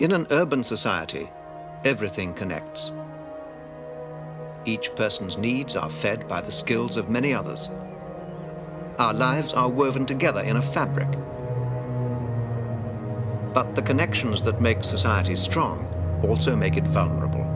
In an urban society, everything connects. Each person's needs are fed by the skills of many others. Our lives are woven together in a fabric. But the connections that make society strong also make it vulnerable.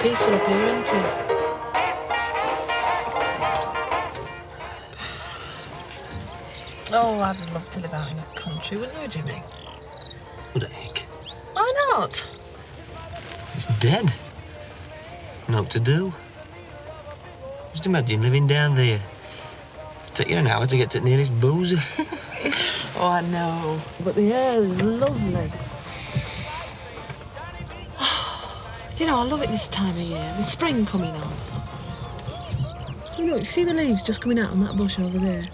Peaceful up here, isn't it? Oh, I'd love to live out in the country, wouldn't you, Jimmy? What the heck? Why not? It's dead. Nothing to do. Just imagine living down there. It'd take you an hour to get to the nearest boozer. Oh, I know. But the air's lovely. You know, I love it this time of year, with spring coming on. Look, you see the leaves just coming out on that bush over there?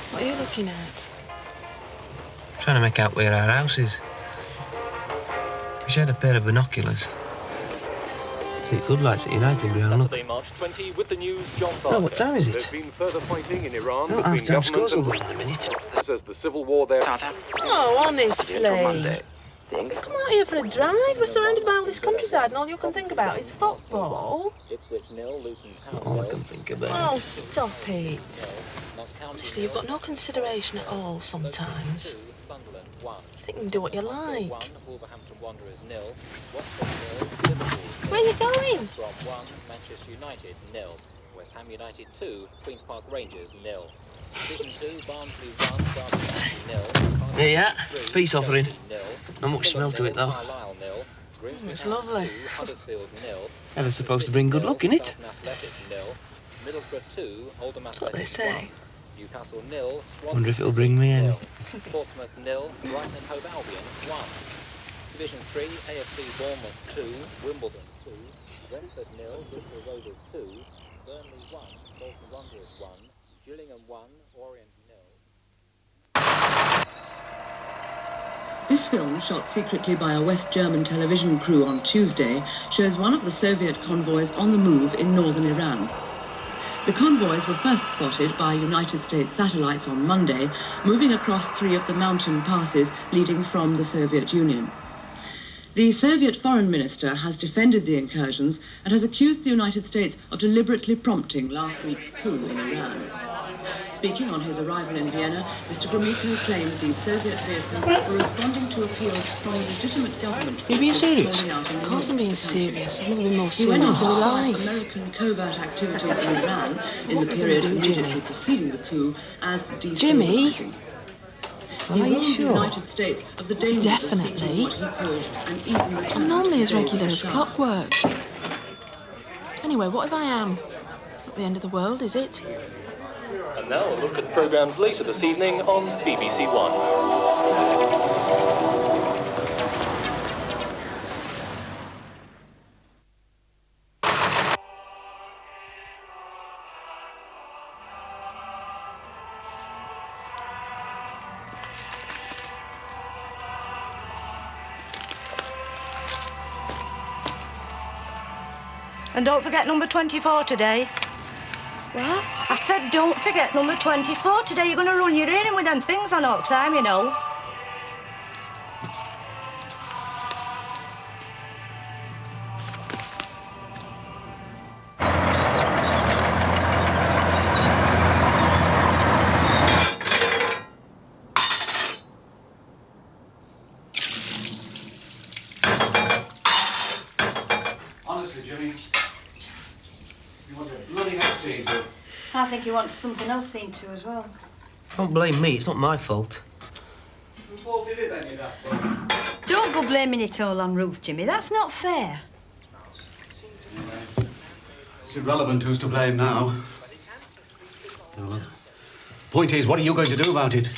What are you looking at? Trying to make out where our house is. Wish I had a pair of binoculars. See floodlights at United Ground, look. Saturday, March 20, with the news, John Barker. Oh, what time is it? There's been further fighting in Iran No, between half-time government scores will and... go in a minute. Says the civil war there... Oh, honestly. Come out here for a drive. We're surrounded by all this countryside and all you can think about is football. That's not all I can think about. Oh, stop it. Honestly, you've got no consideration at all sometimes. You think you can do what you like. Where are you going? Manchester United 0, West Ham United 2, Queen's Park Rangers 0. Season 2, Barnsley 1, Derby 0. There you are. Peace offering. Not much smell to it, though. It's lovely. Yeah, they're supposed to bring good luck, innit? Middlesbrough 2, Oldham That's what they say. Newcastle 0, Wonder if it'll bring me any. Portsmouth 0, Brighton and Hove Albion 1. Division 3, AFC Bournemouth 2, Wimbledon 2, Brentford 0, Bristol Rovers 2, Burnley 1, Bolton Wanderers 1, Gillingham 1, Orient 0. This film, shot secretly by a West German television crew on Tuesday, shows one of the Soviet convoys on the move in northern Iran. The convoys were first spotted by United States satellites on Monday, moving across 3 of the mountain passes leading from the Soviet Union. The Soviet foreign minister has defended the incursions and has accused the United States of deliberately prompting last week's coup in Iran. Speaking on his arrival in Vienna, Mr. Gromyko claims these Soviet vehicles were responding to appeals from a legitimate government. Are you being serious? Of course I'm being serious. I've never been more He went on serious to in describe life. American covert activities in Iran in the period immediately preceding the coup as destabilizing. Are you He warned the sure? United States of the dangers of seeking Definitely. what he called an easy return I'm normally to as the days regular of as Shah. clockwork. Anyway, what if I am? It's not the end of the world, is it? And now a look at programmes later this evening on BBC One. And don't forget number 24 today. What? I said don't forget number 24 today. You're going to run your ear with them things on all the time, you know. Honestly, Jimmy, You want a bloody that seen to? I think he wants something else seen to as well. Don't blame me, it's not my fault. Whose fault is it then, you daft boy? Don't go blaming it all on Ruth, Jimmy. That's not fair. It's irrelevant who's to blame now. No. Point is, what are you going to do about it?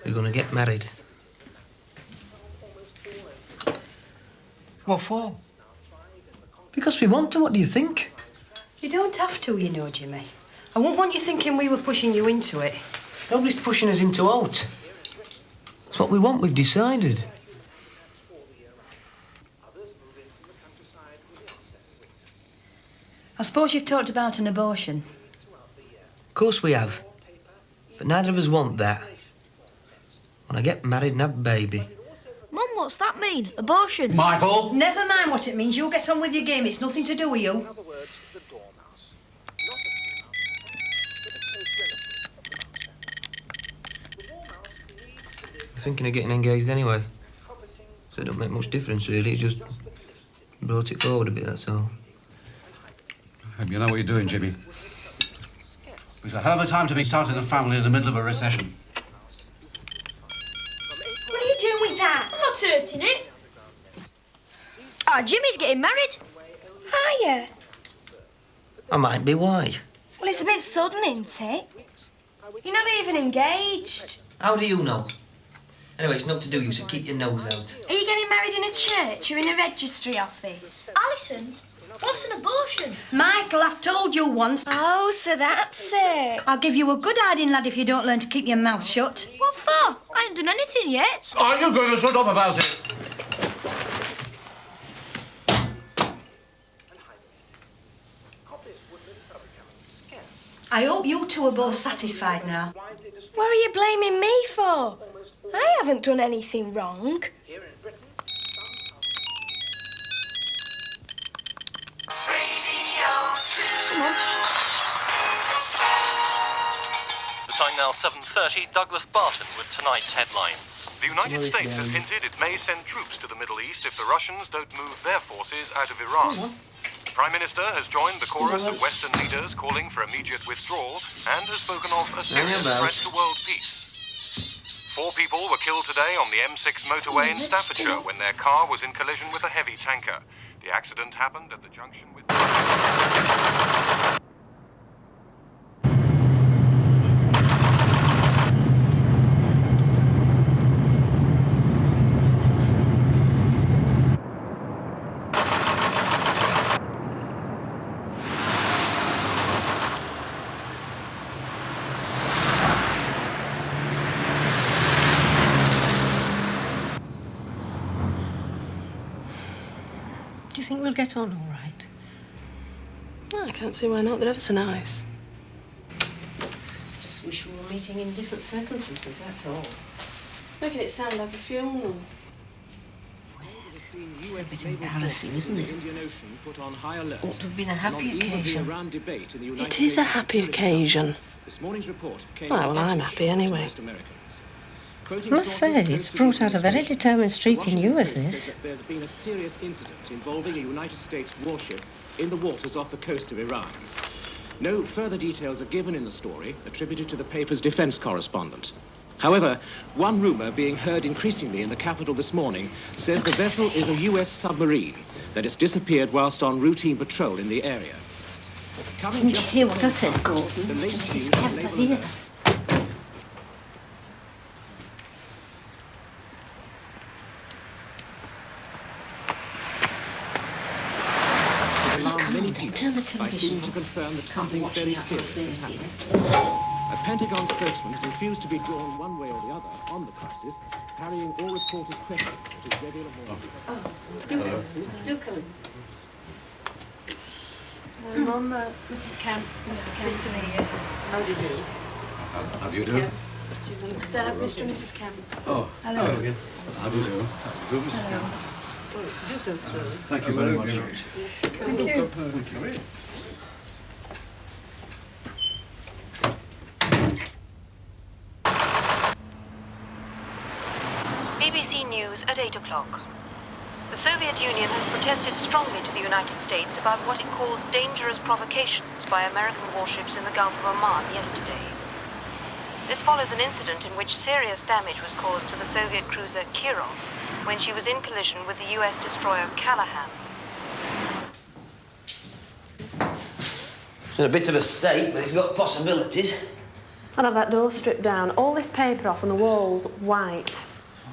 We're going to get married. What for? Because we want to, what do you think? You don't have to, you know, Jimmy. I wouldn't want you thinking we were pushing you into it. Nobody's pushing us into out. It's what we want, we've decided. I suppose you've talked about an abortion. Of course we have. But neither of us want that. When I get married and have a baby. Mum, what's that mean? Abortion? Michael! Never mind what it means. You get on with your game. It's nothing to do with you. We're thinking of getting engaged anyway. So it don't make much difference, really. It's just brought it forward a bit, that's all. Hope you know what you're doing, Jimmy. It's a hell of a time to be starting a family in the middle of a recession. What are you doing with that? I'm not hurting it. Ah, Jimmy's getting married. Are you? I might be, why? Well, it's a bit sudden, isn't it? You're not even engaged. How do you know? Anyway, it's not to do you, so keep your nose out. Are you getting married in a church or in a registry office? Alison, what's an abortion? Michael, I've told you once. Oh, so that's it. I'll give you a good hiding, lad, if you don't learn to keep your mouth shut. What for? I ain't done anything yet. Are you going to shut up about it? I hope you two are both satisfied now. What are you blaming me for? I haven't done anything wrong. Come on. The time now 7:30, Douglas Barton with tonight's headlines. The United States has hinted it may send troops to the Middle East if the Russians don't move their forces out of Iran. The Prime Minister has joined the chorus of Western leaders calling for immediate withdrawal and has spoken of a serious threat to world peace. 4 people were killed today on the M6 motorway in Staffordshire when their car was in collision with a heavy tanker. The accident happened at the junction with... Do you think we'll get on all right? No, I can't see why not. They're ever so nice. Just wish we were meeting in different circumstances, that's all. Making it sound like a funeral. It's a bit embarrassing, isn't it? Ought to have been a happy occasion. It is a happy occasion. Well, I'm happy anyway. I must say, it's brought out a very determined streak in you, as this. There's been a serious incident involving a United States warship in the waters off the coast of Iran. No further details are given in the story, attributed to the paper's defense correspondent. However, one rumor being heard increasingly in the capital this morning says the vessel is a US submarine that has disappeared whilst on routine patrol in the area. Didn't you hear what I said, Gordon? Mr. and Mrs. Kemp are here. Many people by seeming to confirm that something very serious has happened. A Pentagon spokesman has refused to be drawn one way or the other on the crisis, parrying all reporters' questions at his regular morning. Do come in. Mum, Mrs. Kemp, Mr. Kemp. Mr. Lee, how do you do? How do you do? Dad, Mr. and Mrs. Kemp. Oh, hello again. How do you do? Good, Mrs. Kemp. Do go through. Thank you very much. Thank you. Thank you. BBC News at 8 o'clock. The Soviet Union has protested strongly to the United States about what it calls dangerous provocations by American warships in the Gulf of Oman yesterday. This follows an incident in which serious damage was caused to the Soviet cruiser Kirov when she was in collision with the US destroyer Callahan. It's in a bit of a state, but it's got possibilities. I'd have that door stripped down, all this paper off and the walls white.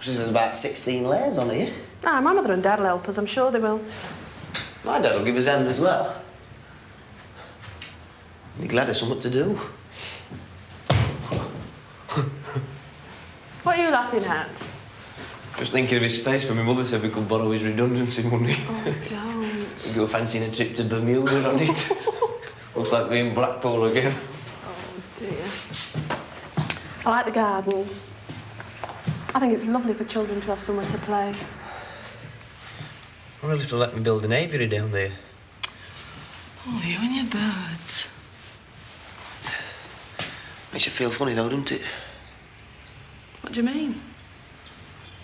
There's about 16 layers on here. Ah, my mother and dad will help us, I'm sure they will. My dad will give us hand as well. Be glad of something to do. What are you laughing at? Just thinking of his face when my mother said we could borrow his redundancy money. Oh, don't. We go fancying a trip to Bermuda on it. Looks like being in Blackpool again. Oh, dear. I like the gardens. I think it's lovely for children to have somewhere to play. Well, if they'll let me build an aviary down there. Oh, you and your birds. Makes you feel funny, though, doesn't it? What do you mean?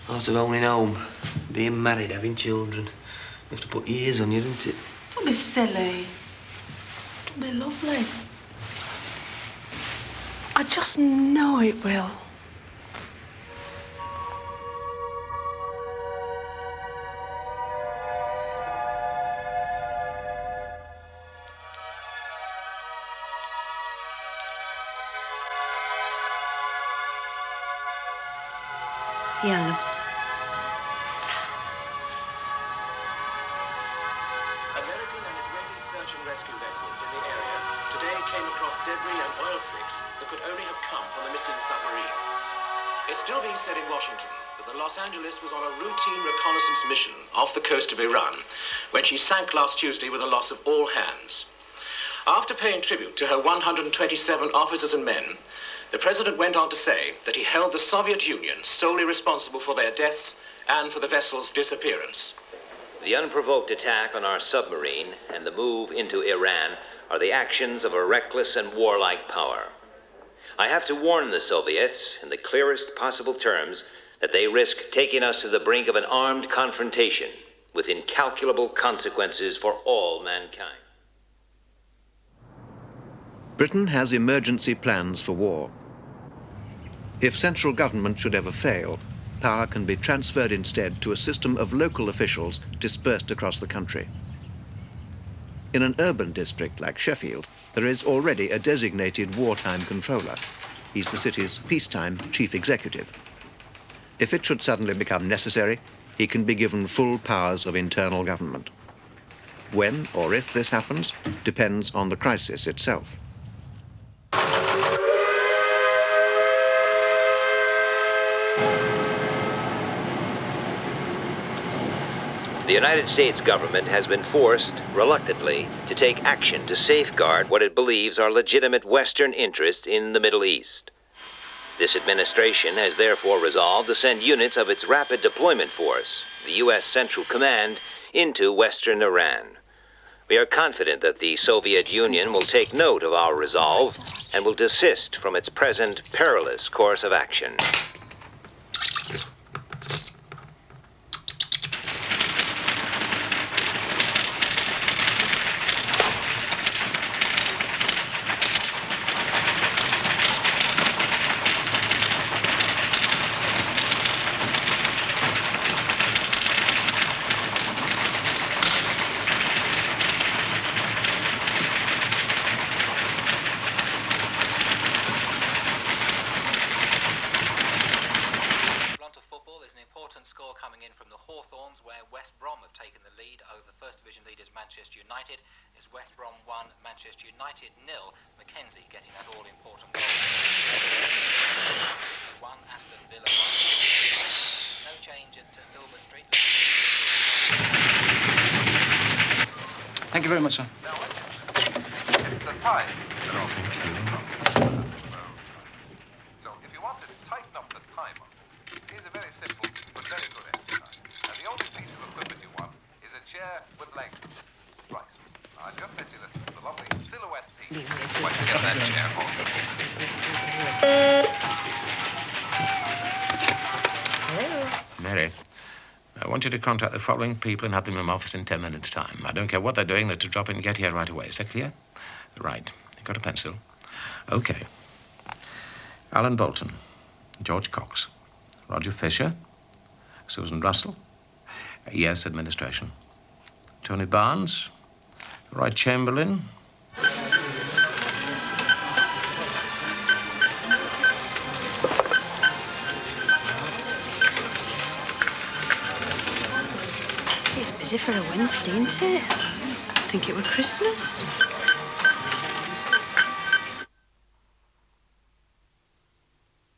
Thought of owning home, being married, having children. You have to put years on you, don't it? Don't be silly. Don't be lovely. I just know it will. Yeah, love. American and Israeli search and rescue vessels in the area today came across debris and oil slicks that could only have come from the missing submarine. It's still being said in Washington that the Los Angeles was on a routine reconnaissance mission off the coast of Iran when she sank last Tuesday with the loss of all hands. After paying tribute to her 127 officers and men, the president went on to say that he held the Soviet Union solely responsible for their deaths and for the vessel's disappearance. The unprovoked attack on our submarine and the move into Iran are the actions of a reckless and warlike power. I have to warn the Soviets in the clearest possible terms that they risk taking us to the brink of an armed confrontation with incalculable consequences for all mankind. Britain has emergency plans for war. If central government should ever fail, power can be transferred instead to a system of local officials dispersed across the country. In an urban district like Sheffield, there is already a designated wartime controller. He's the city's peacetime chief executive. If it should suddenly become necessary, he can be given full powers of internal government. When or if this happens depends on the crisis itself. The United States government has been forced, reluctantly, to take action to safeguard what it believes are legitimate Western interests in the Middle East. This administration has therefore resolved to send units of its Rapid Deployment Force, the U.S. Central Command, into Western Iran. We are confident that the Soviet Union will take note of our resolve and will desist from its present perilous course of action. Thank you very much, sir. It's the time. So if you want to tighten up the timer, here's a very simple but very good exercise. And the only piece of equipment you want is a chair with legs. Right. I'll just let you listen to the lovely silhouette piece. When you get that chair hold. Mary, I want you to contact the following people and have them in my office in 10 minutes' time. I don't care what they're doing, they're to drop in and get here right away. Is that clear? Right. You got a pencil? Okay. Alan Bolton, George Cox, Roger Fisher, Susan Russell, yes, administration, Tony Barnes, Roy Chamberlain. It's busy for a Wednesday, isn't it? I think it was Christmas.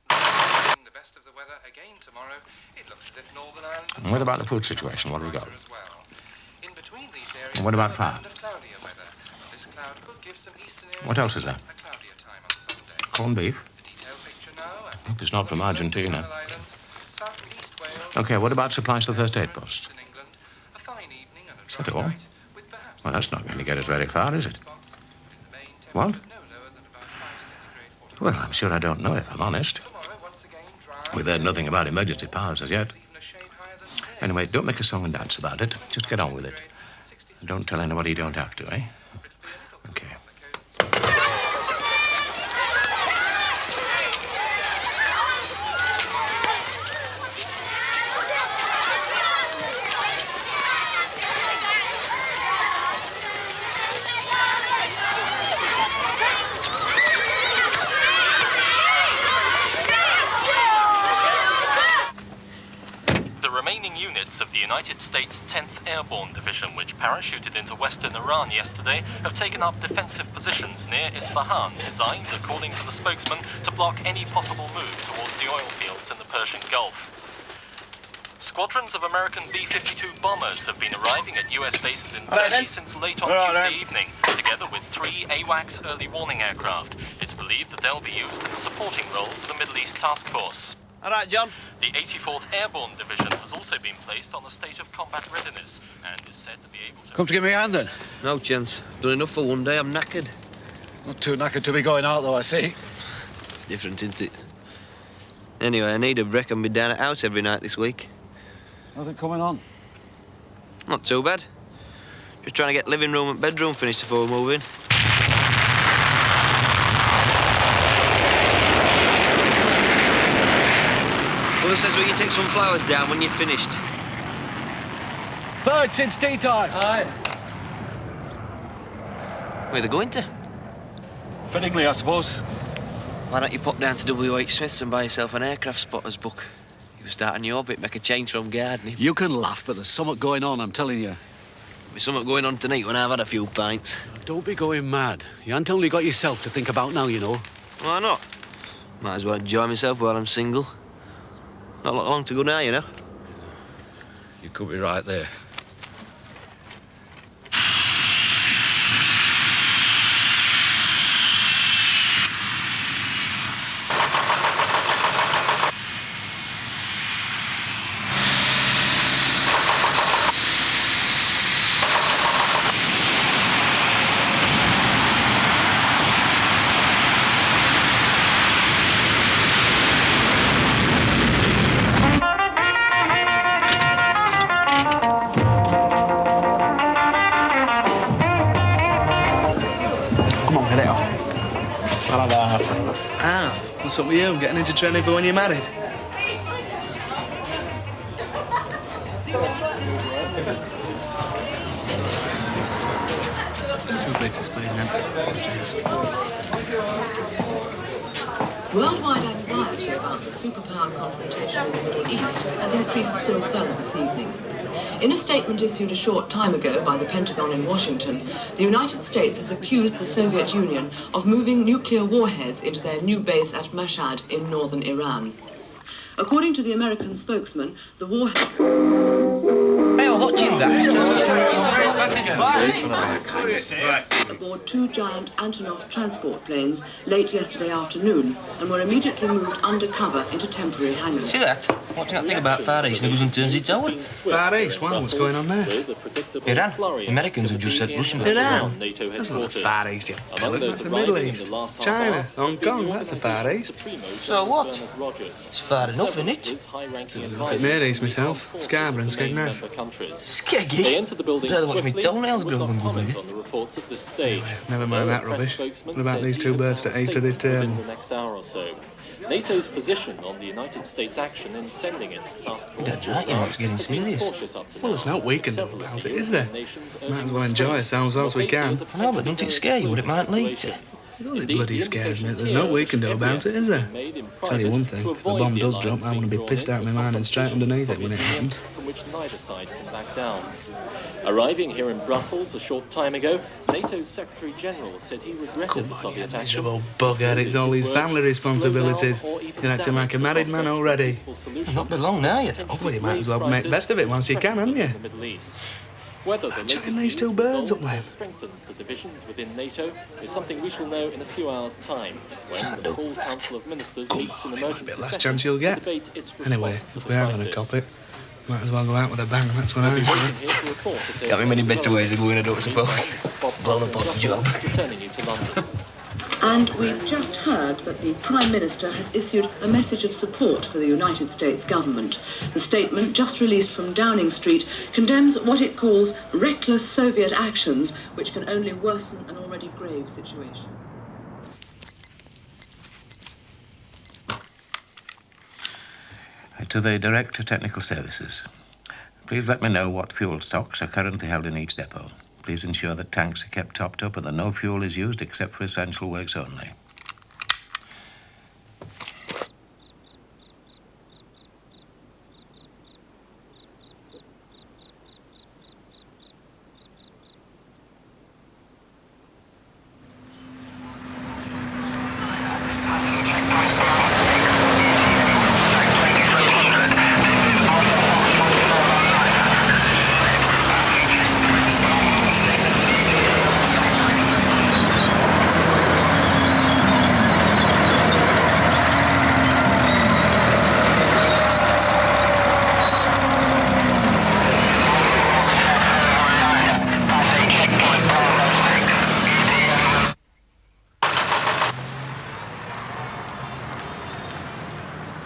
The best of the weather again tomorrow. It looks as if Northern Ireland. And what about the food situation? What have we got? And what about fire? What else is there? Corned beef? Hope it's not from Argentina. Okay, what about supplies to the first aid post? Is that all? Well, that's not going to get us very far, is it? What? Well, I'm sure I don't know, if I'm honest. We've heard nothing about emergency powers as yet. Anyway, don't make a song and dance about it. Just get on with it. Don't tell anybody you don't have to, eh? Okay. Of the United States 10th Airborne Division, which parachuted into western Iran yesterday, have taken up defensive positions near Isfahan, designed, according to the spokesman, to block any possible move towards the oil fields in the Persian Gulf. Squadrons of American B-52 bombers have been arriving at US bases in Turkey since late on Tuesday evening, together with 3 AWACS early warning aircraft. It's believed that they'll be used in a supporting role to the Middle East Task Force. All right, John. The 84th Airborne Division has also been placed on a state of combat readiness and is said to be able to... Come to give me a hand, then? No chance. Done enough for one day. I'm knackered. Not too knackered to be going out, though, I see. It's different, isn't it? Anyway, I need a break and be down at house every night this week. How's it coming on? Not too bad. Just trying to get living room and bedroom finished before moving. Mother says we can take some flowers down when you're finished. Third since tea time. Aye. Where are they going to? Fittingly, I suppose. Why don't you pop down to W.H. Smith's and buy yourself an aircraft spotter's book? You can start a new orbit, make a change from gardening. You can laugh, but there's something going on, I'm telling you. There's something going on tonight when I've had a few pints. Don't be going mad. You ain't only got yourself to think about now, you know. Why not? Might as well enjoy myself while I'm single. Not long to go now, you know. You could be right there. What's up with you? Getting into training for when you're married? Two places, please, man. Apologies. Worldwide anxiety about the superpower confrontation in the Middle East has increased still further this evening. In a statement issued a short time ago by the Pentagon in Washington, the United States has accused the Soviet Union of moving nuclear warheads into their new base at Mashhad in northern Iran. According to the American spokesman, the warhead... Hey, I'm watching that. aboard 2 giant Antonov transport planes late yesterday afternoon and were immediately moved undercover into temporary hangars. See that? What do you think about Far East and it goes and turns its over? Far East? Well, what's going on there? Iran. Americans have just said Russian. Iran? That's not the Far East, you pellet. That's the Middle East. China, Hong Kong, that's the Far East. So what? It's far enough, isn't it? It's at Near East myself. Scarborough and Skegness. Skeggy? I'd rather watch my toenails grow than go there. Anyway, never mind that rubbish. What about these 2 birds to east of this table? NATO's position on the United States action in sending its task force. That's right, you know, it's getting serious. Well, there's not we can do about it, is there? Might as well enjoy ourselves whilst we can. I know, but don't it scare you what it might lead to? It bloody scares me. There's no we can do about it, is there? Tell you one thing, if the bomb does drop, I want to be pissed out of my mind and straight underneath it when it happens. From which neither side can back down. Arriving here in Brussels a short time ago, NATO's Secretary General said he regretted the Soviet action. Miserable bugger, it's all these family responsibilities. You're acting like a married man already. Not been long now, you know. Well, you might as well make the best of it once you can, haven't you? Chucking these 2 birds up there. Strengthens the divisions within NATO is something we shall know in a few hours' time when the full Council of Ministers meets in emergency Might be the last chance you'll get. Anyway, if we are going to cop it, might as well go out with a bang, that's what I say. Got me many better ways of going, I don't suppose. Blown up on the job. And we've just heard that the Prime Minister has issued a message of support for the United States government. The statement, just released from Downing Street, condemns what it calls reckless Soviet actions, which can only worsen an already grave situation. To the Director Technical Services. Please let me know what fuel stocks are currently held in each depot. Please ensure that tanks are kept topped up and that no fuel is used except for essential works only.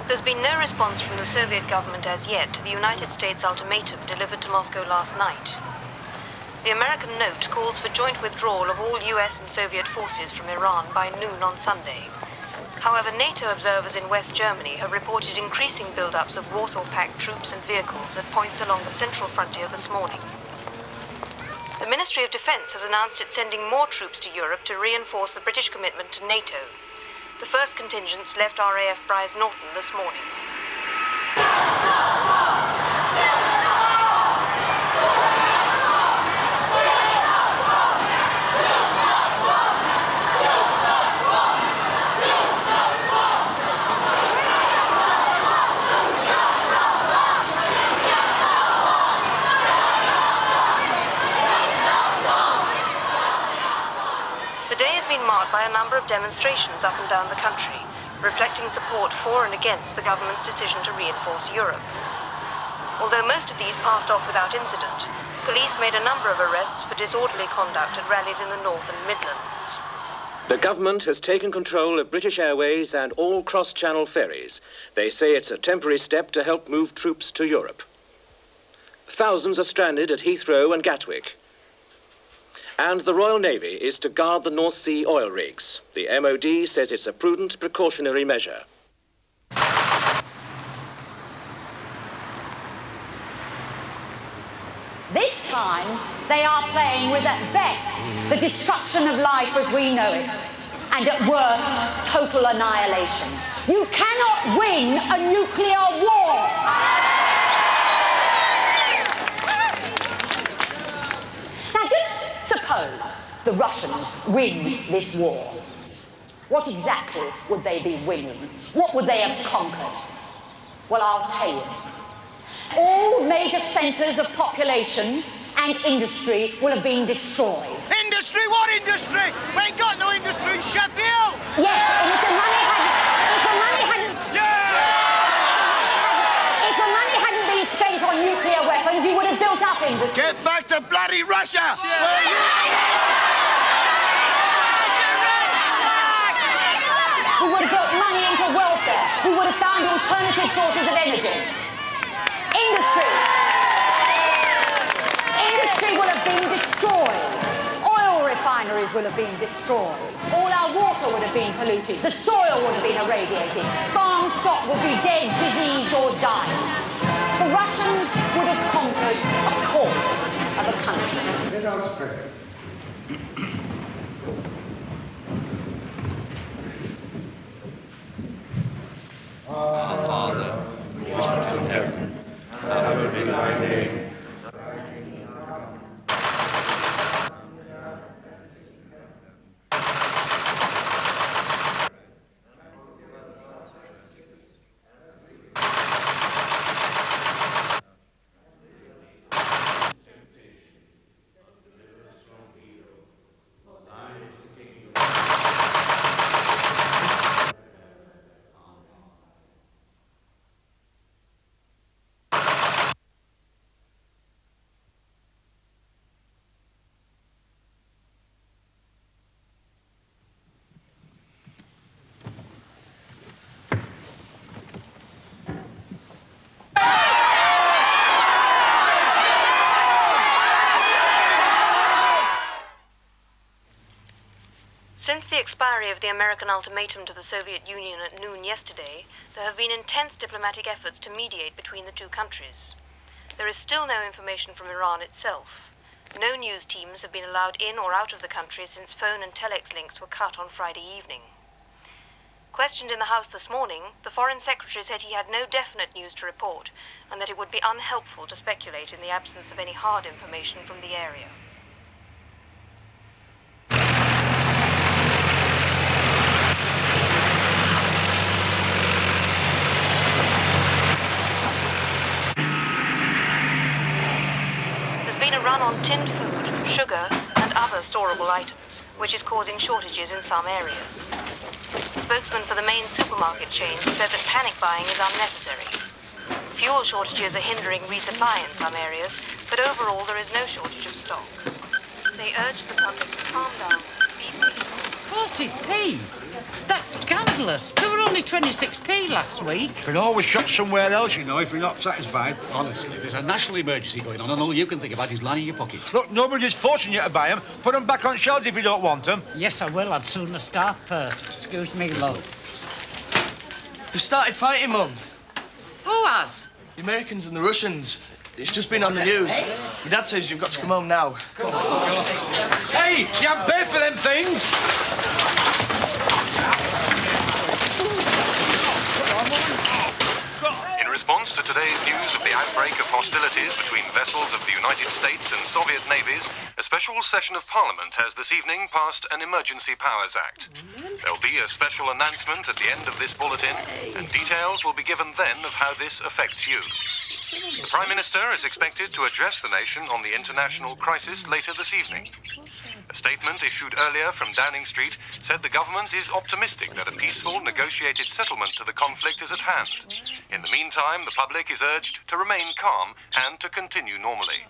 There's been no response from the Soviet government as yet to the United States ultimatum delivered to Moscow last night. The American note calls for joint withdrawal of all US and Soviet forces from Iran by noon on Sunday. However, NATO observers in West Germany have reported increasing build-ups of Warsaw Pact troops and vehicles at points along the central frontier this morning. The Ministry of Defense has announced it's sending more troops to Europe to reinforce the British commitment to NATO. The first contingents left RAF Brize Norton this morning. By a number of demonstrations up and down the country, reflecting support for and against the government's decision to reinforce Europe. Although most of these passed off without incident, police made a number of arrests for disorderly conduct at rallies in the North and Midlands. The government has taken control of British Airways and all cross-channel ferries. They say it's a temporary step to help move troops to Europe. Thousands are stranded at Heathrow and Gatwick. And the Royal Navy is to guard the North Sea oil rigs. The MOD says it's a prudent precautionary measure. This time, they are playing with, at best, the destruction of life as we know it, and at worst, total annihilation. You cannot win a nuclear war! Now, just suppose the Russians win this war. What exactly would they be winning? What would they have conquered? Well, I'll tell you. All major centres of population and industry will have been destroyed. Industry? What industry? We ain't got no industry in Sheffield! Yes, and if the money hadn't been spent on nuclear weapons, you would have built up industry. Get back to bloody Russia! We would have put money into welfare. We would have found alternative sources of energy. Industry will have been destroyed. Oil refineries will have been destroyed. All our water would have been polluted. The soil would have been irradiated. Farm stock would be dead, diseased or dying. The Russians would have conquered a corpse of a country. Let us pray. Our Father, who art in heaven, hallowed be thy name. Since the expiry of the American ultimatum to the Soviet Union at noon yesterday, there have been intense diplomatic efforts to mediate between the two countries. There is still no information from Iran itself. No news teams have been allowed in or out of the country since phone and telex links were cut on Friday evening. Questioned in the House this morning, the Foreign Secretary said he had no definite news to report and that it would be unhelpful to speculate in the absence of any hard information from the area. There's been a run on tinned food, sugar, and other storable items, which is causing shortages in some areas. Spokesman for the main supermarket chain said that panic buying is unnecessary. Fuel shortages are hindering resupply in some areas, but overall there is no shortage of stocks. They urged the public to calm down, be patient. 40p? That's scandalous. They were only 26p last week. You can always shop somewhere else, you know, if you're not satisfied. Honestly, there's a national emergency going on, and all you can think about is lining your pockets. Look, nobody's forcing you to buy them. Put them back on shelves if you don't want them. Yes, I will. I'd sooner starve first. Excuse me, love. They've started fighting, Mum. Who has? The Americans and the Russians. It's just been on the news. Your dad says you've got to come home now. Hey, you haven't paid for them things! In response to today's news of the outbreak of hostilities between vessels of the United States and Soviet navies, a special session of Parliament has this evening passed an Emergency Powers Act. There'll be a special announcement at the end of this bulletin, and details will be given then of how this affects you. The Prime Minister is expected to address the nation on the international crisis later this evening. A statement issued earlier from Downing Street said the government is optimistic that a peaceful, negotiated settlement to the conflict is at hand. In the meantime, the public is urged to remain calm and to continue normally.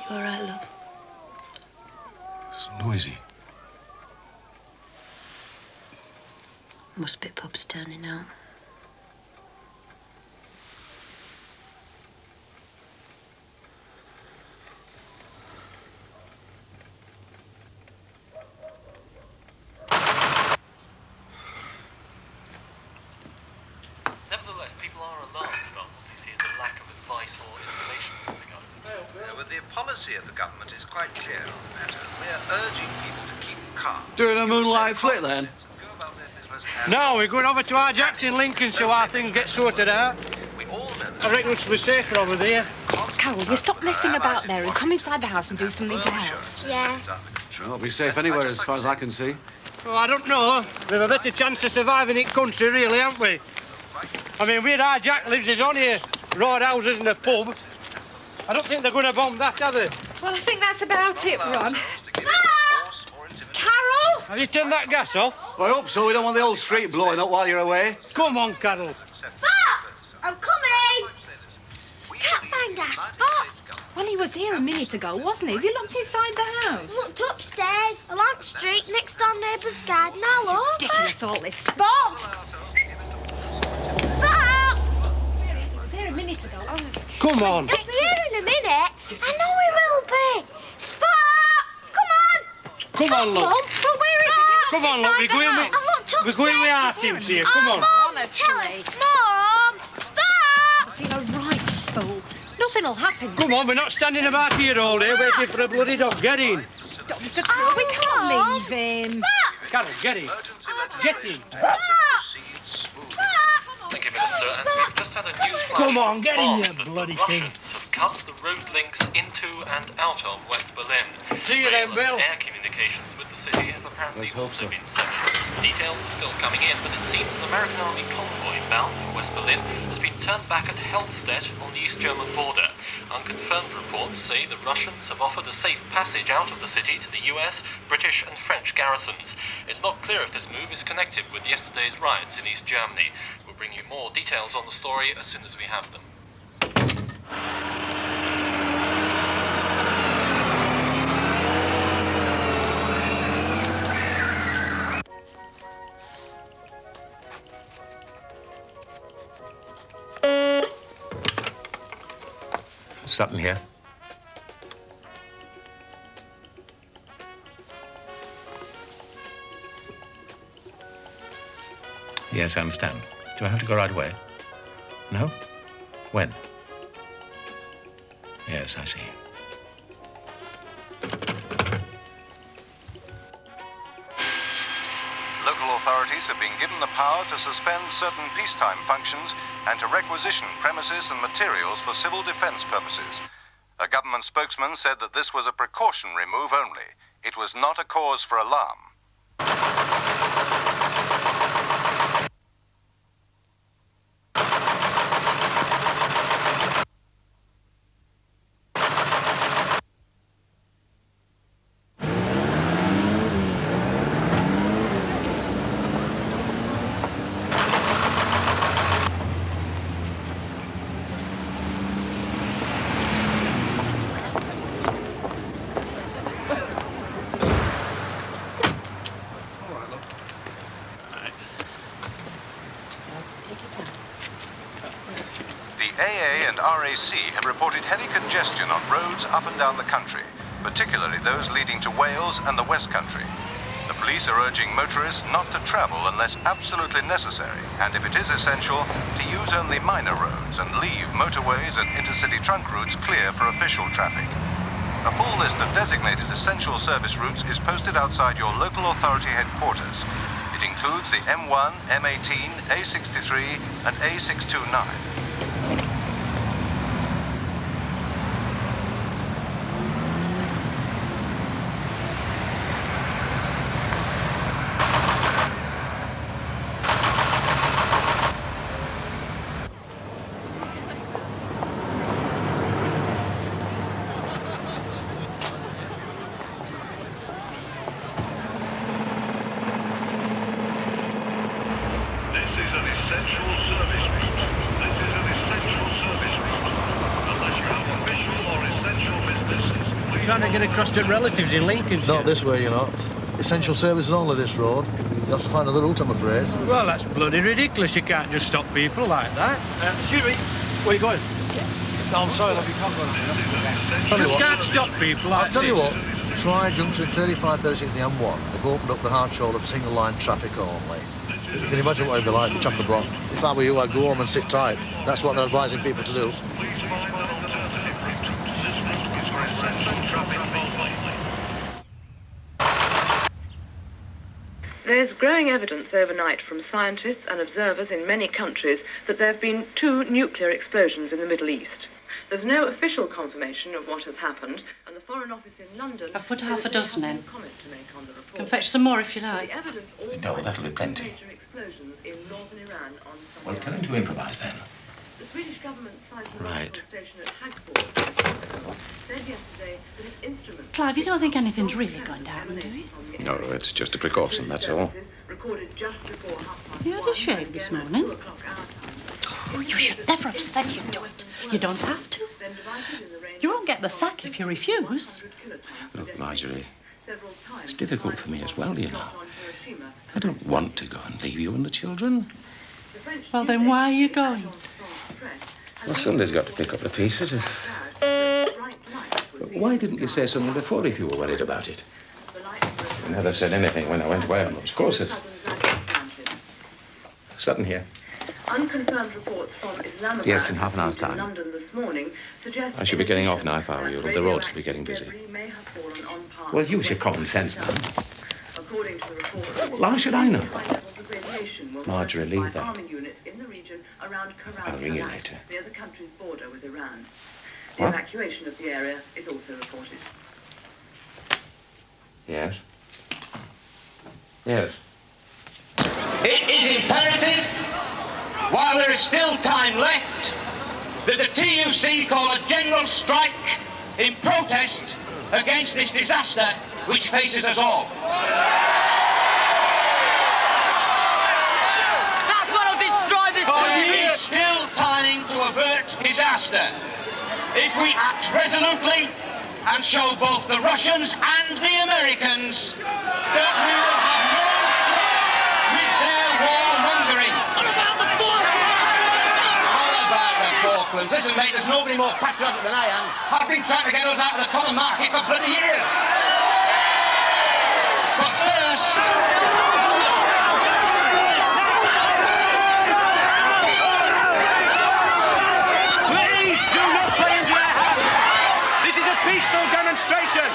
You all right, love? It's noisy. Must be pubs turning out. people are alarmed about what they see as a lack of advice or information from the government. Well, the policy of the government is quite clear on the matter. We're urging people to keep calm. Doing a moonlight flick, then? No, we're going over to our jacks in Lincolnshire while things get sorted out. I reckon we'll be safer over there. Carol, you stop messing about there and come inside the house and do something to help. Yeah. You won't be safe anywhere as far as I can see. Oh, I don't know. We've a better chance of surviving in country, really, haven't we? I mean, where our Jack lives is only a road houses and a pub. I don't think they're going to bomb that, are they? Well, I think that's about it, Ron. Carol! Have you turned that gas off? I hope so. We don't want the whole street blowing up while you're away. Come on, Carol. Spot! I'm coming! Can't find our Spot. Well, he was here a minute ago, wasn't he? Have you looked inside the house? Looked upstairs, along the street, next door neighbour's garden, all over. Ridiculous, all this. Spot! Spot! He was here a minute ago. Come on. He'll be here in a minute. I know he will be. Spot! Come on! Come on, look. Well, where is it? Come on, look. We're going with our teams here. Come on. Mum, tell him. Mum! Spot! You're a right fool. Nothing'll happen. Come on, we're not standing about here all day waiting for a bloody dog. Get in. Mr. Crow, we can't leave him. Carol, get in. Get in. Thank you, Minister. And we've just had a news flash. Come on, get in, you that bloody the thing. Russians have cut the road links into and out of West Berlin. See you then, Bill. Air communications with the city have apparently also been severed. Details are still coming in, but it seems an American army convoy bound for West Berlin has been turned back at Helmstedt on the East German border. Unconfirmed reports say the Russians have offered a safe passage out of the city to the US, British and French garrisons. It's not clear if this move is connected with yesterday's riots in East Germany. We'll bring you more details on the story as soon as we have them. Sutton here. Yes, I understand. Do I have to go right away? No? When? Yes, I see. Local authorities have been given the power to suspend certain peacetime functions and to requisition premises and materials for civil defense purposes. A government spokesman said that this was a precautionary move only. It was not a cause for alarm. Have reported heavy congestion on roads up and down the country, particularly those leading to Wales and the West Country. The police are urging motorists not to travel unless absolutely necessary, and if it is essential, to use only minor roads and leave motorways and intercity trunk routes clear for official traffic. A full list of designated essential service routes is posted outside your local authority headquarters. It includes the M1, M18, A63 and A629. Trying to get across to relatives in Lincolnshire. Not this way, you're not. Essential services only this road. You'll have to find another route, I'm afraid. Well, that's bloody ridiculous. You can't just stop people like that. Excuse me, where are you going? No, I'm sorry, love, you can't go. You just can't stop people like I'll tell you what, try junction 35, 36 the M1. They've opened up the hard shoulder for single line traffic only. You can imagine what it'd be like, the chock-a block. If I were you, I'd go home and sit tight. That's what they're advising people to do. There's growing evidence overnight from scientists and observers in many countries that there have been 2 nuclear explosions in the Middle East. There's no official confirmation of what has happened, and the Foreign Office in London... I've put half a dozen in. Can fetch some more if you like. No, that'll be plenty. Well, tell him to improvise then. The Swedish government cited Right. station at Hagford said yesterday that its instruments... Clive, you don't think anything's really going to happen, do you? No, it's just a precaution, that's all. You had a shave this morning. Oh, you should never have said you'd do it. You don't have to. You won't get the sack if you refuse. Look, Marjorie, it's difficult for me as well, you know. I don't want to go and leave you and the children. Well, then why are you going? Well, somebody's got to pick up the pieces. But why didn't you say something before if you were worried about it? You never said anything when I went away on those courses. Sutton here. Unconfirmed reports from Islamabad... Yes, in half an hour's time. London this morning suggest... I should be getting off now if I were you. The roads will be getting busy. Well, use your common sense, man. According to the report... Well, how should I know? Marjorie, leave that. I'll ring you later. Near the country's border with Iran. The What? evacuation of the area is also reported. Yes? Yes. It is imperative, while there is still time left, that the TUC call a general strike in protest against this disaster which faces us all. That's what'll destroy this country! There is still time to avert disaster if we act resolutely and show both the Russians and the Americans that we will have no trouble with their warmongering. What about the Falklands? What about the Falklands? Listen, mate, there's nobody more patriotic than I am. I've been trying to get us out of the common market for bloody years. But first... Please do not play into their hands. This is a peaceful demonstration.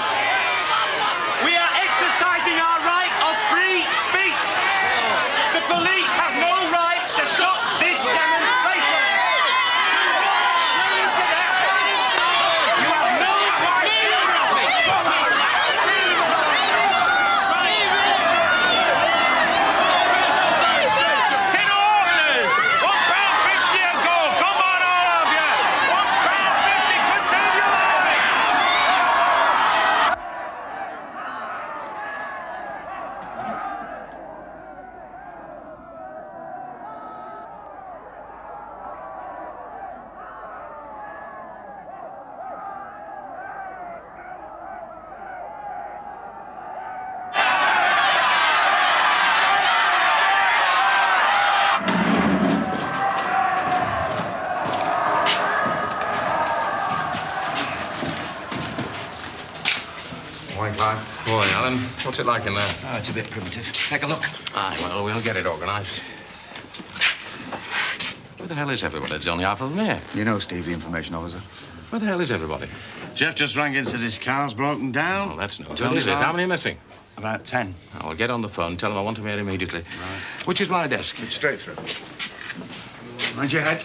We are exercising our right of free speech. The police have no right to stop this demonstration. You have no right Ten orders! £1.50 a go! Come on, all of you! £1.50 could save your life! Morning, Clive. Morning, Alan. What's it like in there? Oh, it's a bit primitive. Take a look. Aye, well, we'll get it organised. Where the hell is everybody? There's only half of them here. You know Steve, the information officer. Where the hell is everybody? Jeff just rang in, says his car's broken down. Oh, that's no good, is it? How many are missing? About 10. I'll get on the phone, tell them I want them here immediately. Right. Which is my desk? It's straight through. Mind your head.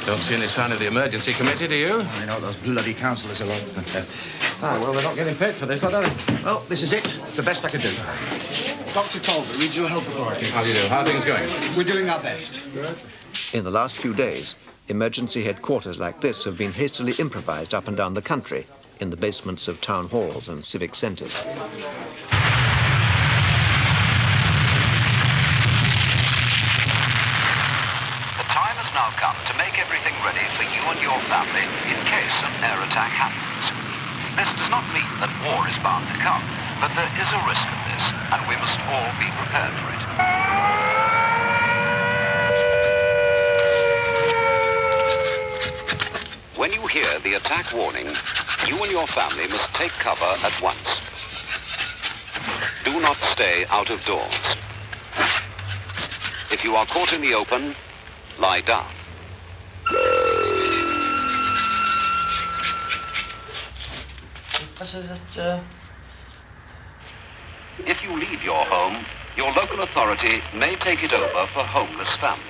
Don't see any sign of the emergency committee, do you? You know what those bloody councillors are like. Well, they're not getting paid for this, are they? Well, this is it. It's the best I can do. Dr. Talbot, Regional Health Authority. How do you do? How are things going? We're doing our best. In the last few days, emergency headquarters like this have been hastily improvised up and down the country in the basements of town halls and civic centres. The time has now come to make everything ready for you and your family in case an air attack happens. This does not mean that war is bound to come, but there is a risk of this, and we must all be prepared for it. When you hear the attack warning, you and your family must take cover at once. Do not stay out of doors. If you are caught in the open, lie down. If you leave your home, your local authority may take it over for homeless families.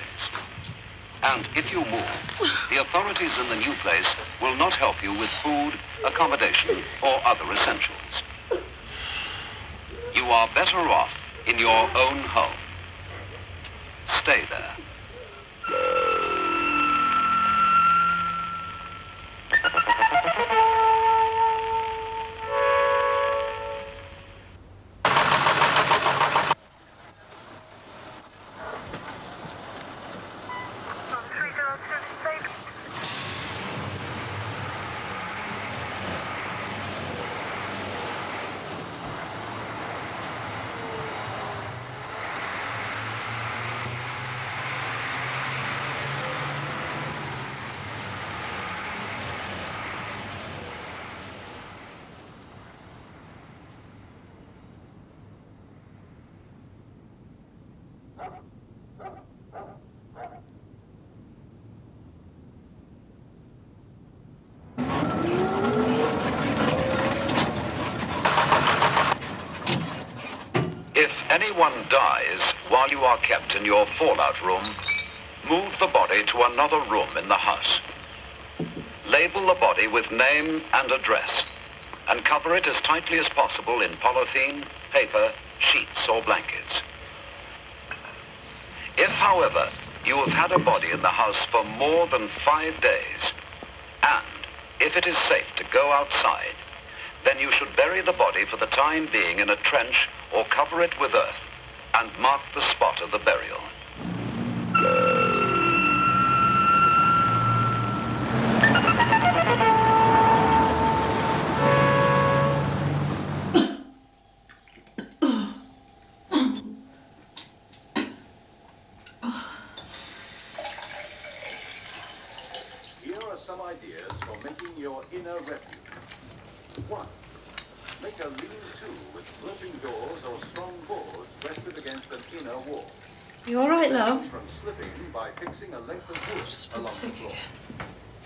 And if you move, the authorities in the new place will not help you with food, accommodation, or other essentials. You are better off in your own home. Stay there. If anyone dies while you are kept in your fallout room, move the body to another room in the house. Label the body with name and address, and cover it as tightly as possible in polythene, paper, sheets, or blankets. If, however, you have had a body in the house for more than 5 days, and if it is safe to go outside, then you should bury the body for the time being in a trench or cover it with earth and mark the spot of the burial. Here are some ideas for making your inner refuge. 1. Make a lean-to with sloping doors or strong boards rested against an inner wall. You all right, love? From slipping by fixing a length of wood along the floor.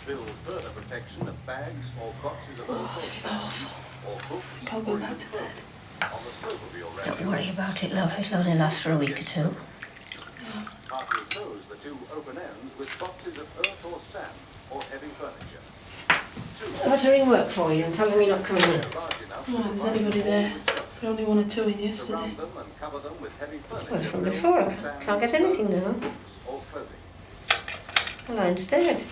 Build further protection of bags or boxes of or books Can't go back to bed. on the slope of your refuge. Don't worry about it, love. It'll only last for a week or two. Partly close the two open ends with boxes of earth or sand or heavy furniture. I'll have to ring work for you and tell them you're not coming in. Oh, there's anybody there? There only 1 or 2 in yesterday. It's worse than before. I can't get anything now. Well, I instead.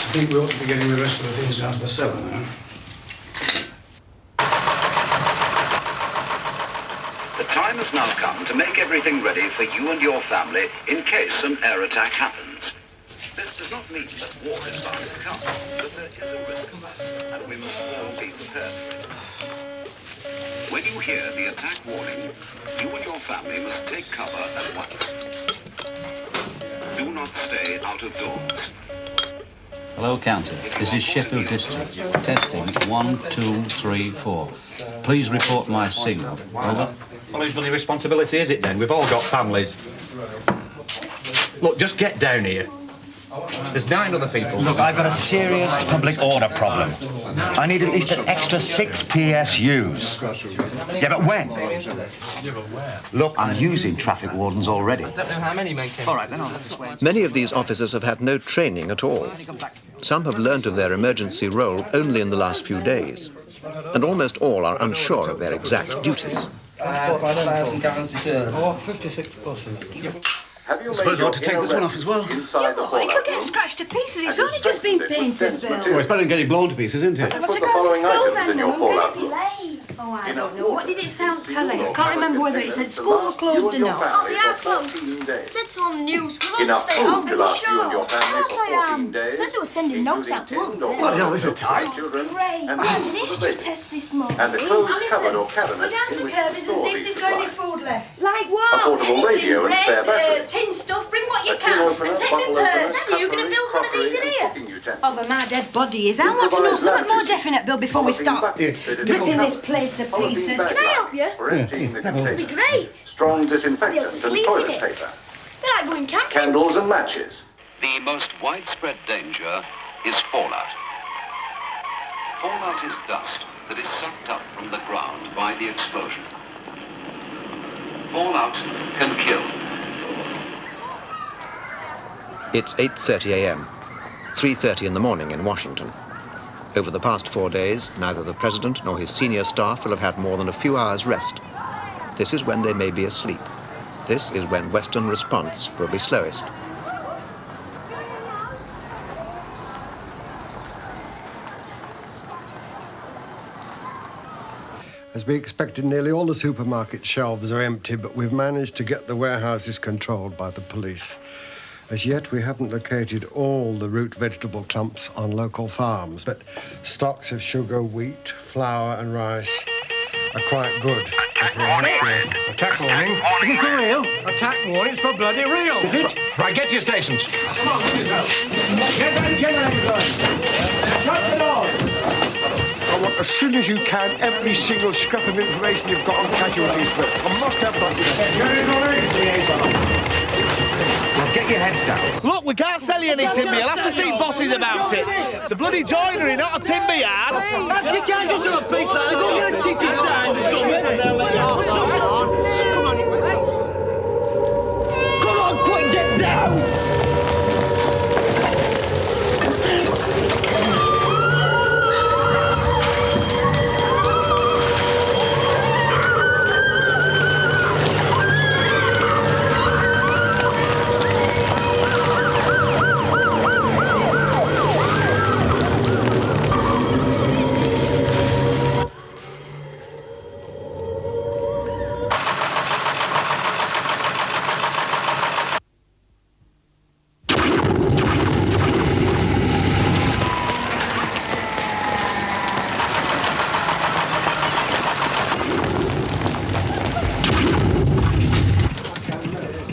I think we ought to be getting the rest of the things down to the cellar now. The time has now come to make everything ready for you and your family in case an air attack happens. This does not mean that war is bound to come, but there is a risk of that, and we must all be prepared for it. When you hear the attack warning, you and your family must take cover at once. Do not stay out of doors. Hello, County. This is Sheffield District. Testing 1, 2, 3, 4. Please report my signal. Over. Well, whose bloody responsibility is it then? We've all got families. Look, just get down here. There's 9 other people. Look, I've got a serious public order problem. I need at least an extra 6 PSUs. Yeah, but when? Look, I'm using traffic wardens already. I don't know how many make it. All right, then I'll have to wait. Many of these officers have had no training at all. Some have learnt of their emergency role only in the last few days, and almost all are unsure of their exact duties. 5,000 gallons a day. Oh, 56%. Have you I suppose I ought to take this one off as well. It'll get scratched to pieces. It's only just been painted, Bill. Well, it's better than getting blown to pieces, isn't it? What's it going to school then, Mum? I'm going to be late. Oh, I don't know. What did it sound to me? I can't remember whether it said schools were closed or not. Oh, they are closed. It said so on the news. We're on Enough stay food home. to last you and your family Of course for I 14 am. days, Said they were sending notes out to all. Bloody hell, is it tight? Great. and We had food an for the history baby. test this morning. And a closed Listen, cupboard or go cabinet down in to which Kirby's to and store see if these they've got any supplies. food left. Like what? A portable radio and spare battery. Tin stuff, bring what you A tin can. opener, And take me bottle opener, purse. Daddy, you're going to build one of these in here? cooking utensils. over my dead body is. I want to know something more definite, Bill, before we start ripping this place to pieces. Can I help you? That'd be great. Strong disinfectant and sleep toilet in it. paper. I like going camping. Candles and matches. The most widespread danger is fallout. Fallout is dust that is sucked up from the ground by the explosion. Fallout can kill. It's 8:30 a.m., 3:30 in the morning in Washington. Over the past 4 days, neither the president nor his senior staff will have had more than a few hours' rest. This is when they may be asleep. This is when Western response will be slowest. As we expected, nearly all the supermarket shelves are empty, but we've managed to get the warehouses controlled by the police. As yet, we haven't located all the root vegetable clumps on local farms, but stocks of sugar, wheat, flour and rice are quite good. Attack warning. Is it for real? Attack warning. It's for bloody real. Is it? Right, get to your stations. Come on, get yourself. Get that generator going. Shut the doors. I want, as soon as you can, every single scrap of information you've got on casualties first. I must have that. Now get your heads down. Look, we can't sell you any timber. You'll have to see bosses about it. It's a bloody joinery, not a timber yard. You can't just have a piece like that. Go get a titty sign or something. Come on, quick, get down!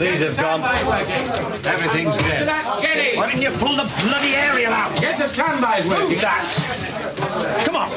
These have gone. Everything's dead. Why didn't you pull the bloody aerial out? Get the standbys working. That. Come on.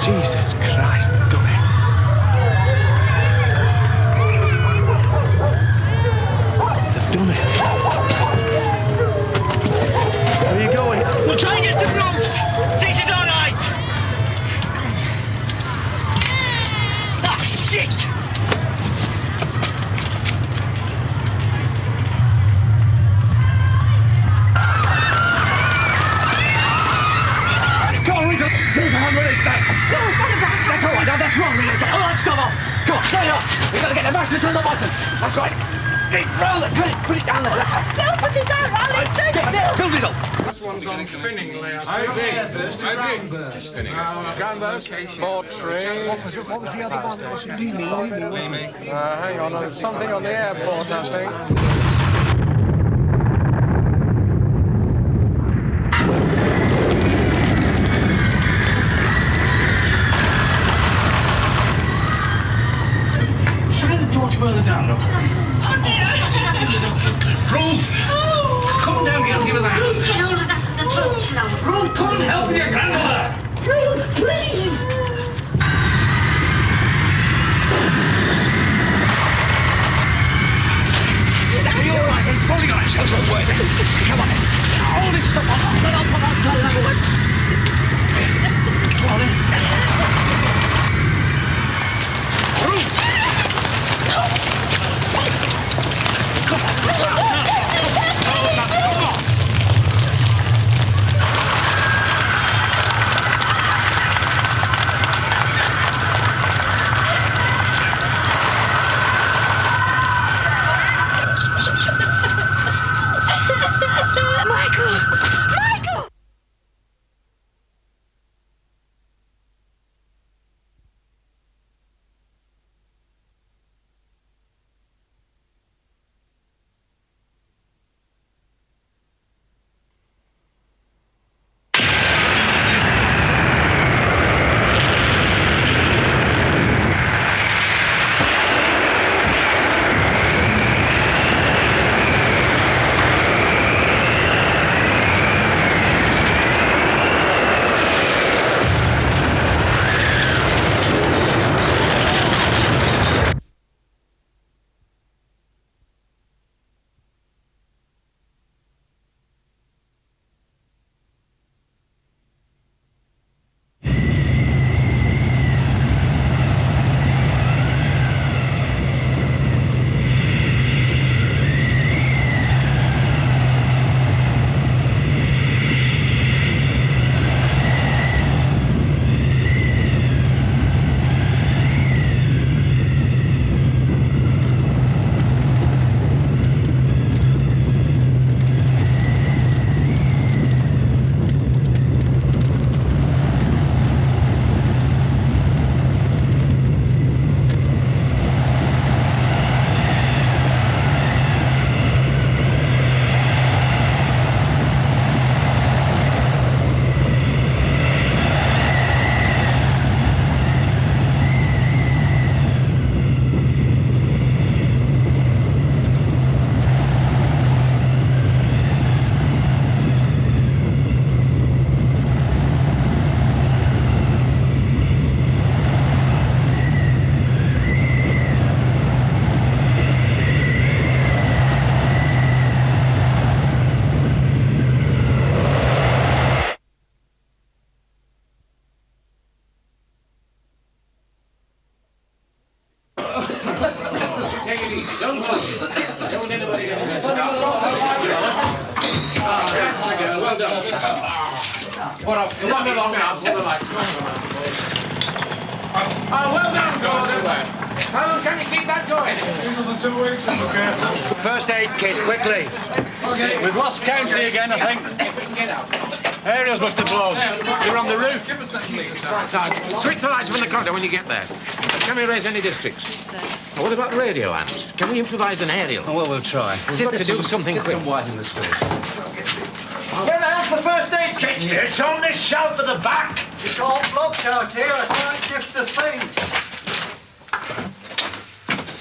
Jesus Christ, they've done it. They've done it. Where are you going? We'll try and get to roofs. This is all right. Oh, shit! Come on, Rita. There's a hand release there. No, what about it? That's all right. That's wrong. We've got to get all that stuff off. Come on, get it off. We've got to get the mattress on the bottom. That's right. Roll it. Put it down there. That's it. Bill, put this out. Alice, send it, Bill. Build it up. This one's on spinning layout. I think. Canvas, port string. What was the other one? Leamy. Hang on, there's something on the airport, I think. Further down, look. Ruth! Come down here and give us a hand. Ruth, get hold of the torch now. Ruth, come and help your grandmother. Ruth, please. Are you all right? take it easy. Don't push. Don't want anybody getting hurt. That's the girl. Well done. Come on along now. Pull the lights. Come on, boys. Oh, well done, girls. How long can you keep that going? Another 2 weeks, if we're careful. First aid kit, quickly. Okay. We've lost count here again, I think. Get out. Aerials must have blown. You're on the roof. Now, switch the lights from the corridor when you get there. Can we raise any districts? Oh, what about radio amps? Can we improvise an aerial? Oh, well, we'll try. We've got to do something quick. Some white in the stores. Where the hell's the first aid kit? It's on this shelf at the back. It's all blocked out here. I can't shift the thing.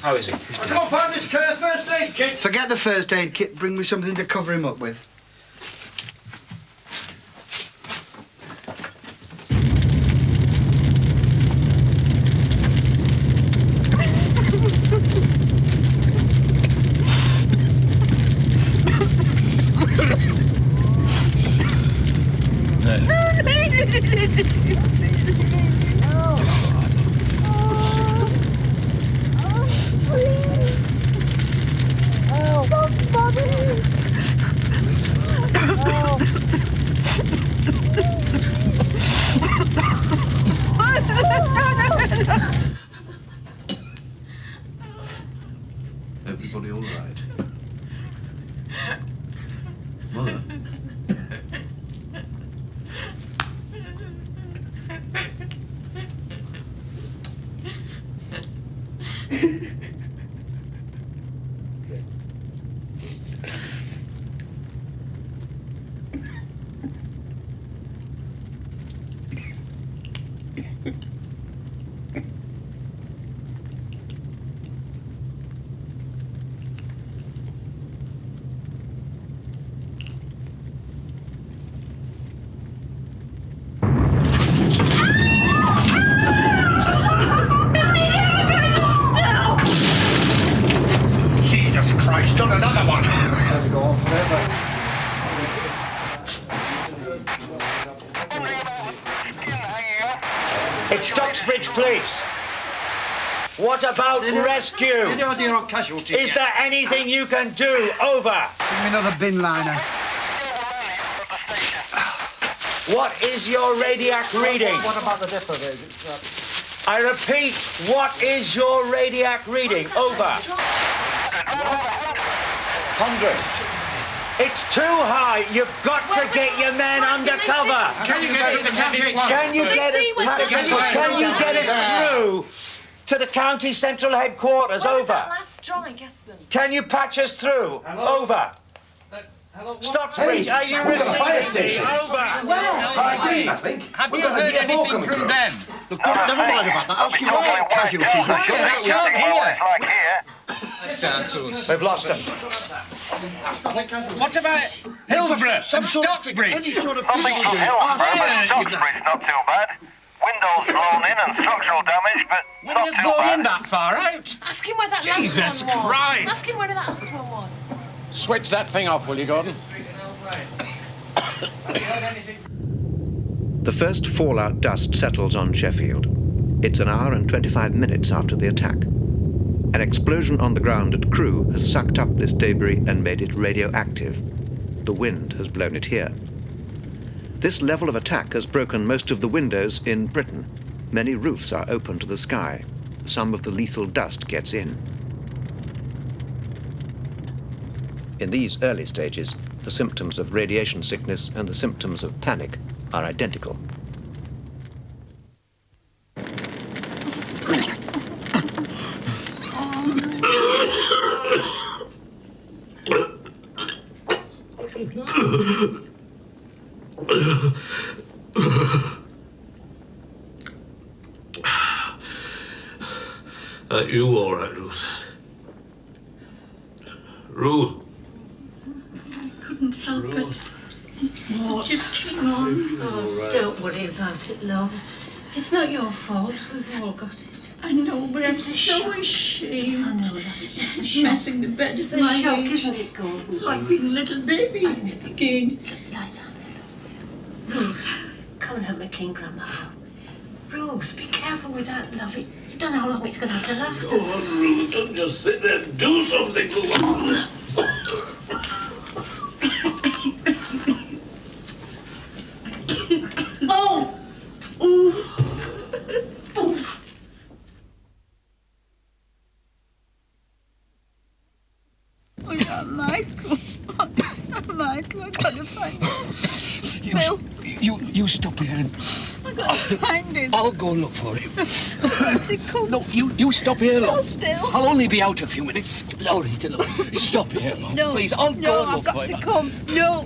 How is he? I can't find this first aid kit. Forget the first aid kit. Bring me something to cover him up with. Everybody all right? Mother? Done another one. Go on forever. It's Stocksbridge Police. What about rescue? Any idea on casualties? Is there anything you can do? Over. Give me another bin liner. What is your radiac reading? What about the depot gauge? I repeat, what is your radiac reading? Over. 100. It's too high. You've got to get your men under cover. Can you get us through to the county central headquarters? Over. Last strike, Espen. Can you patch us through? Hello? Over. Stocksbridge, are you receiving me? Over. I think. Have you heard anything from them? Look, never mind about that. Ask him what casualties. We've lost them. What about Hillsborough and Stocksbridge? Stocksbridge not too bad. Windows blown in and structural damage, but Windows blown in that far out? Ask him where that Jesus last one was. Christ. Ask him where that last one was. Switch that thing off, will you, Gordon? The first fallout dust settles on Sheffield. It's an hour and 25 minutes after the attack. An explosion on the ground at Crewe has sucked up this debris and made it radioactive. The wind has blown it here. This level of attack has broken most of the windows in Britain. Many roofs are open to the sky. Some of the lethal dust gets in. In these early stages, the symptoms of radiation sickness and the symptoms of panic are identical. Are you all right, Ruth? Ruth? I couldn't help it. It just came on. Oh, don't worry about it, love. It's not your fault. We've all got it. I know, but I'm It's the so shock. ashamed. Yes, I know that. It's just the shock. Messing the bed It's at the my shock, age. isn't it, Gordon? It's like being a little baby again. Lie down. Ruth, come and help me clean Grandma. Ruth, be careful with that, love. You don't know how long it's going to have to last us. Come on, Ruth, don't just sit there and do something. Oh! Oh, yeah, Michael. Michael, I gotta find him. Bill. You stop here and... I gotta find him. I'll go look for him. Where's he come? No, you stop here, No, love. Bill. I'll only be out a few minutes. No, Rita, look. Stop here, love. No, please. I'll go and I've look got for to him. come. No.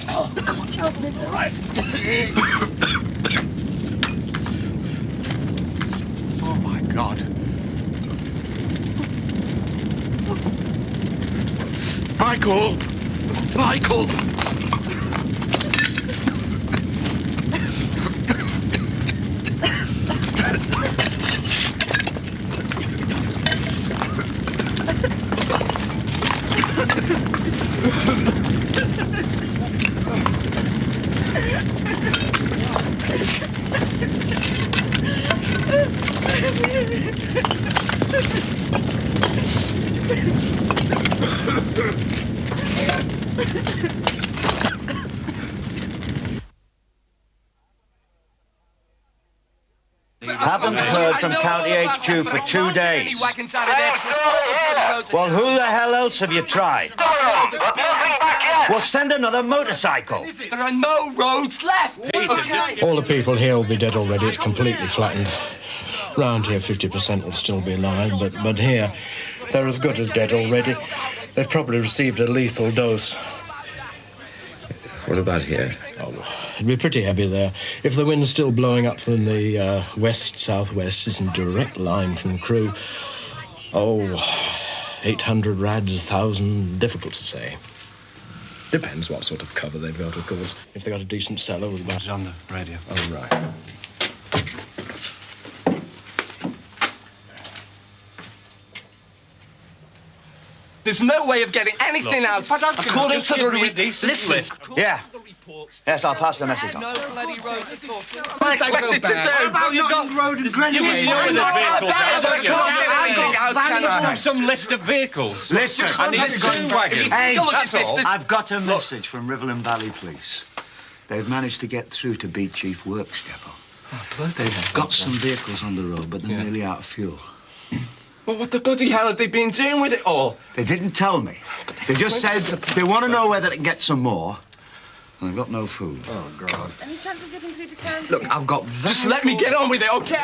Oh, come on. Help me, Bill. All right. Oh, my God. Michael! Michael! Haven't heard from County HQ for 2 days. Well, who the hell else have you tried? Well, send another motorcycle. There are no roads left. All the people here will be dead already. It's completely flattened. Round here, 50% will still be alive, but here, they're as good as dead already. They've probably received a lethal dose. What about here? Oh, it'd be pretty heavy there. If the wind's still blowing up from the west-southwest, it's in direct line from Crewe. Oh, 800 rads, 1,000, difficult to say. Depends what sort of cover they've got, of course. If they've got a decent cellar with about... It's on the radio. Oh, right. There's no way of getting anything out according to the listen. Yeah. Yes, I'll pass the message on. No bloody roads at all. I expected to do. About Nottingham Road and Greenwich? I've got some list of vehicles. Listen, I need two wagons. Hey, that's all. I've got a message from Riverland Valley Police. They've managed to get through to Beat Chief Works Depot. They've got some vehicles on the road, but they're nearly out of fuel. Well, what the bloody hell have they been doing with it all? They didn't tell me. They just said they want to know whether they can get some more. And they've got no food. Oh, God. Any chance of getting through to County? Look, I've got that. Just let me get on with it, OK?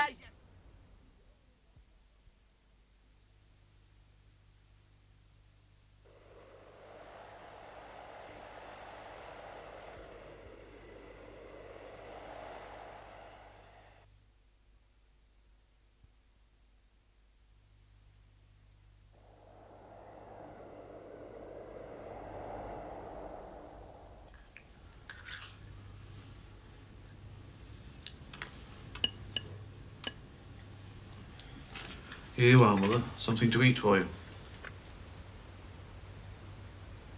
Here you are, Mother. Something to eat for you.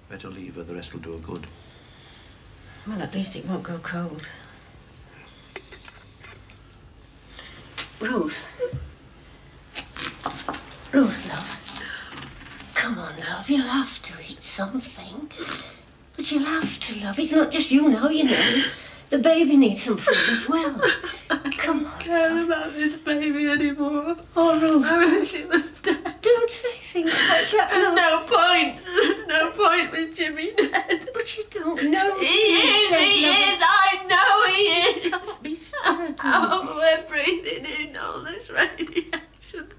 Better leave her, the rest will do her good. Well, at least it won't go cold. Ruth. Ruth, love. Come on, love. You'll have to eat something. But you'll have to, love. It's not just you now, you know. The baby needs some food as well. Come on. I don't care about this baby anymore. Oh, Ruth. I wish it was dead. Don't say things like that. There's no point. There's no point with Jimmy dead. But you don't know. He is. I know he is. Don't be sad. Oh, we're breathing in all this radiation.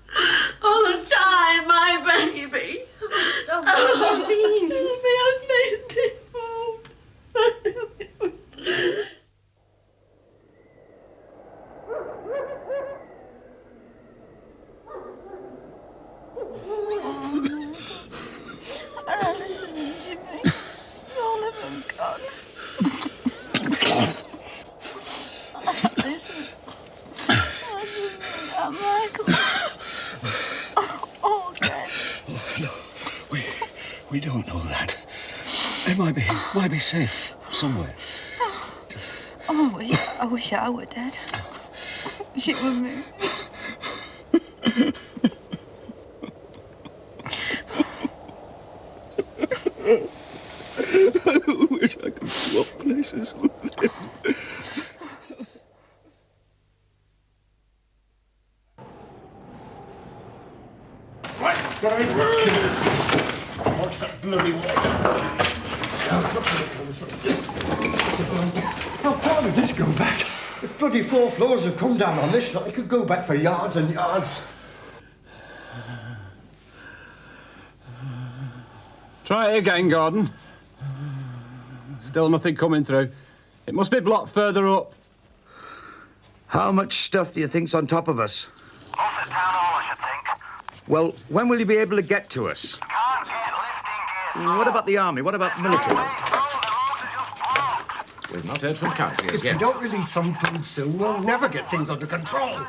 All the time, my baby. Oh, what do you mean? Alison and Jimmy, all of them gone. Listen, Michael. All dead. Oh, no, we don't know that. They might be safe somewhere. Oh, I wish I were dead. Shit with me. I wish I could swap places with him. Right, got it. Let's kill it. Watch that bloody water. How far does this go back? If bloody 4 floors have come down on this lot, it could go back for yards and yards. Try it again, Gordon. Still nothing coming through. It must be blocked further up. How much stuff do you think's on top of us? Most of town hall, I should think. Well, when will you be able to get to us? Can't get lifting gears. What about the army? What about military? We've not heard from County as If we yet. don't release some food soon, we'll never get things under control.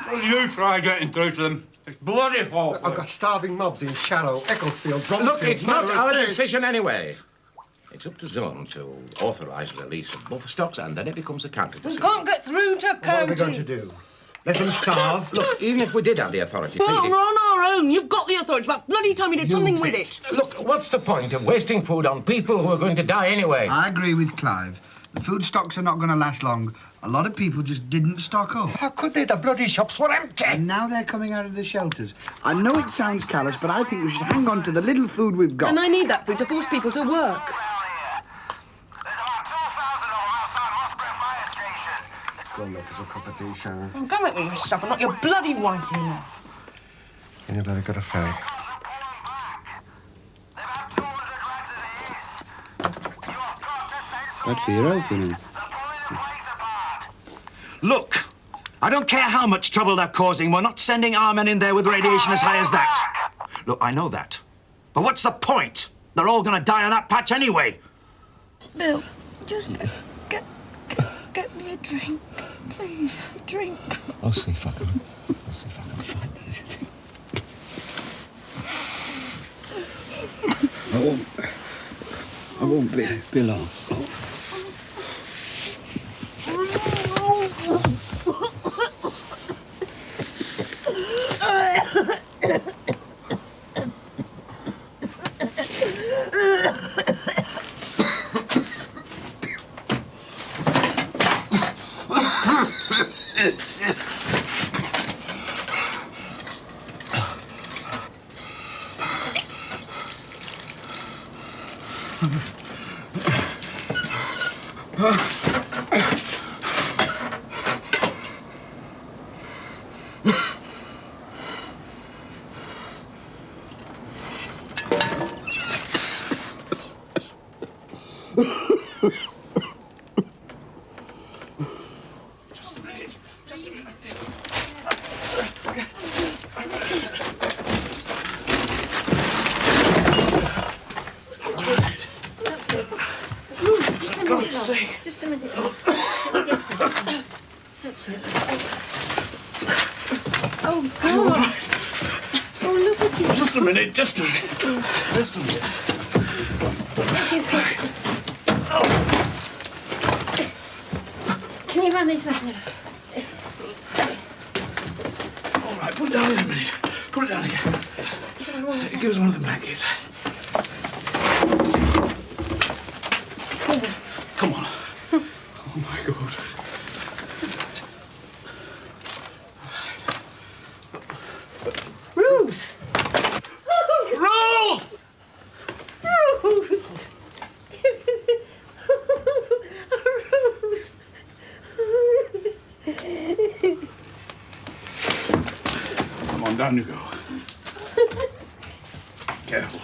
Well, you try getting through to them. It's bloody awful. I've got starving mobs in Shallow, Ecclesfield, Look, Bromfield, it's not Marrow our Estate. decision anyway. It's up to Zone to authorise the release of buffer stocks, and then it becomes a county We decision. can't get through to What are we going county. to do? Let them starve? Look, even if we did have the authority Well, feeding... we're on our own. You've got the authority. But bloody time you did something with it. Look, what's the point of wasting food on people who are going to die anyway? I agree with Clive. The food stocks are not going to last long. A lot of people just didn't stock up. How could they? The bloody shops were empty. And now they're coming out of the shelters. I know it sounds callous, but I think we should hang on to the little food we've got. And I need that food to force people to work. Go and make us a cup of tea, Sharon. Oh, go make me yourself. I'm not your bloody wife, you know. You never got a fag. Bad for your health, you know. Look, I don't care how much trouble they're causing. We're not sending our men in there with radiation as high as that. Look, I know that. But what's the point? They're all going to die on that patch anyway. Bill, just get me a drink. Please, a drink. I'll see if I can find anything. I won't be long. Just a minute. Just a minute. Just a minute, God's love. sake. Just a minute. That's it. Oh, God. Oh, look at you. Just a minute. Just a minute. Just a minute. Can you manage that? All right, put it down in a minute. Put it down again. Give us one of the blankets. Come on. Oh, my God. Ruth! Ruth! Ruth! Come on, down you go. Careful.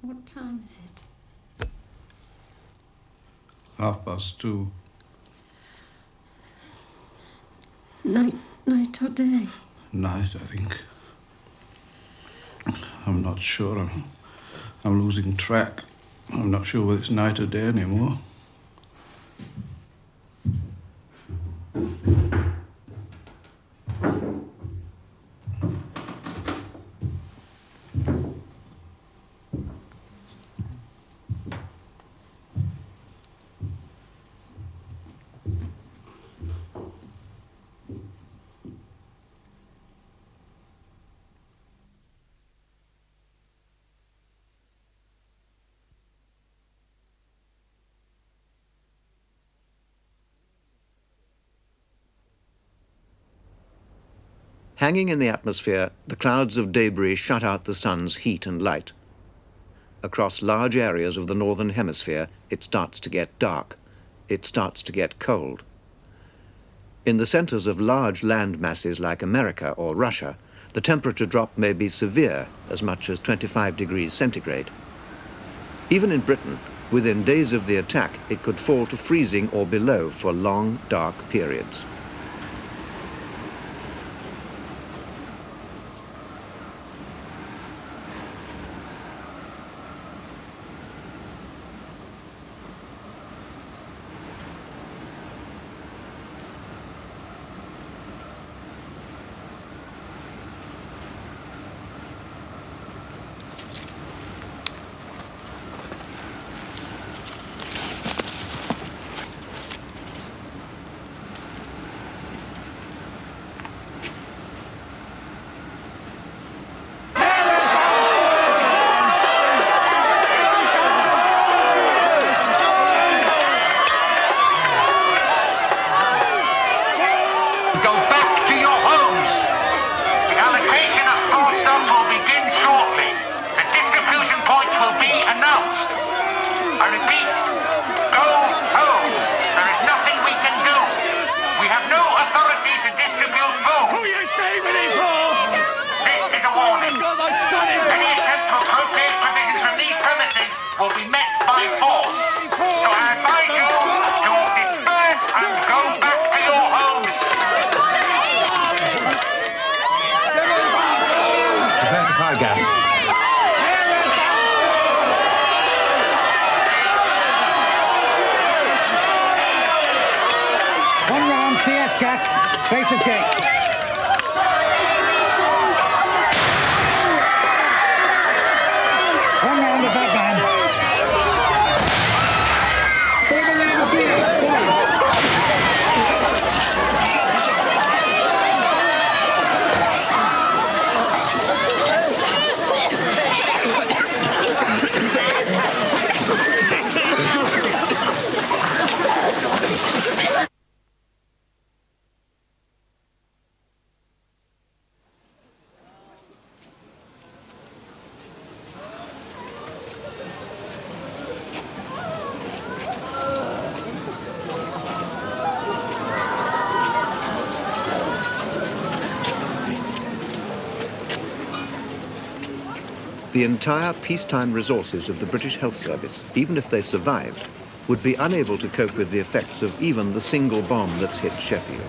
What time is it? 2:30. Night or day? Night, I think. I'm not sure. I'm losing track. I'm not sure whether it's night or day anymore. Hanging in the atmosphere, the clouds of debris shut out the sun's heat and light. Across large areas of the northern hemisphere, it starts to get dark. It starts to get cold. In the centers of large land masses like America or Russia, the temperature drop may be severe, as much as 25 degrees centigrade. Even in Britain, within days of the attack, it could fall to freezing or below for long, dark periods. tear gas. One round, CS gas, face of gate. One round, the back man. Forward round, the CS, forward. The entire peacetime resources of the British Health Service, even if they survived, would be unable to cope with the effects of even the single bomb that's hit Sheffield.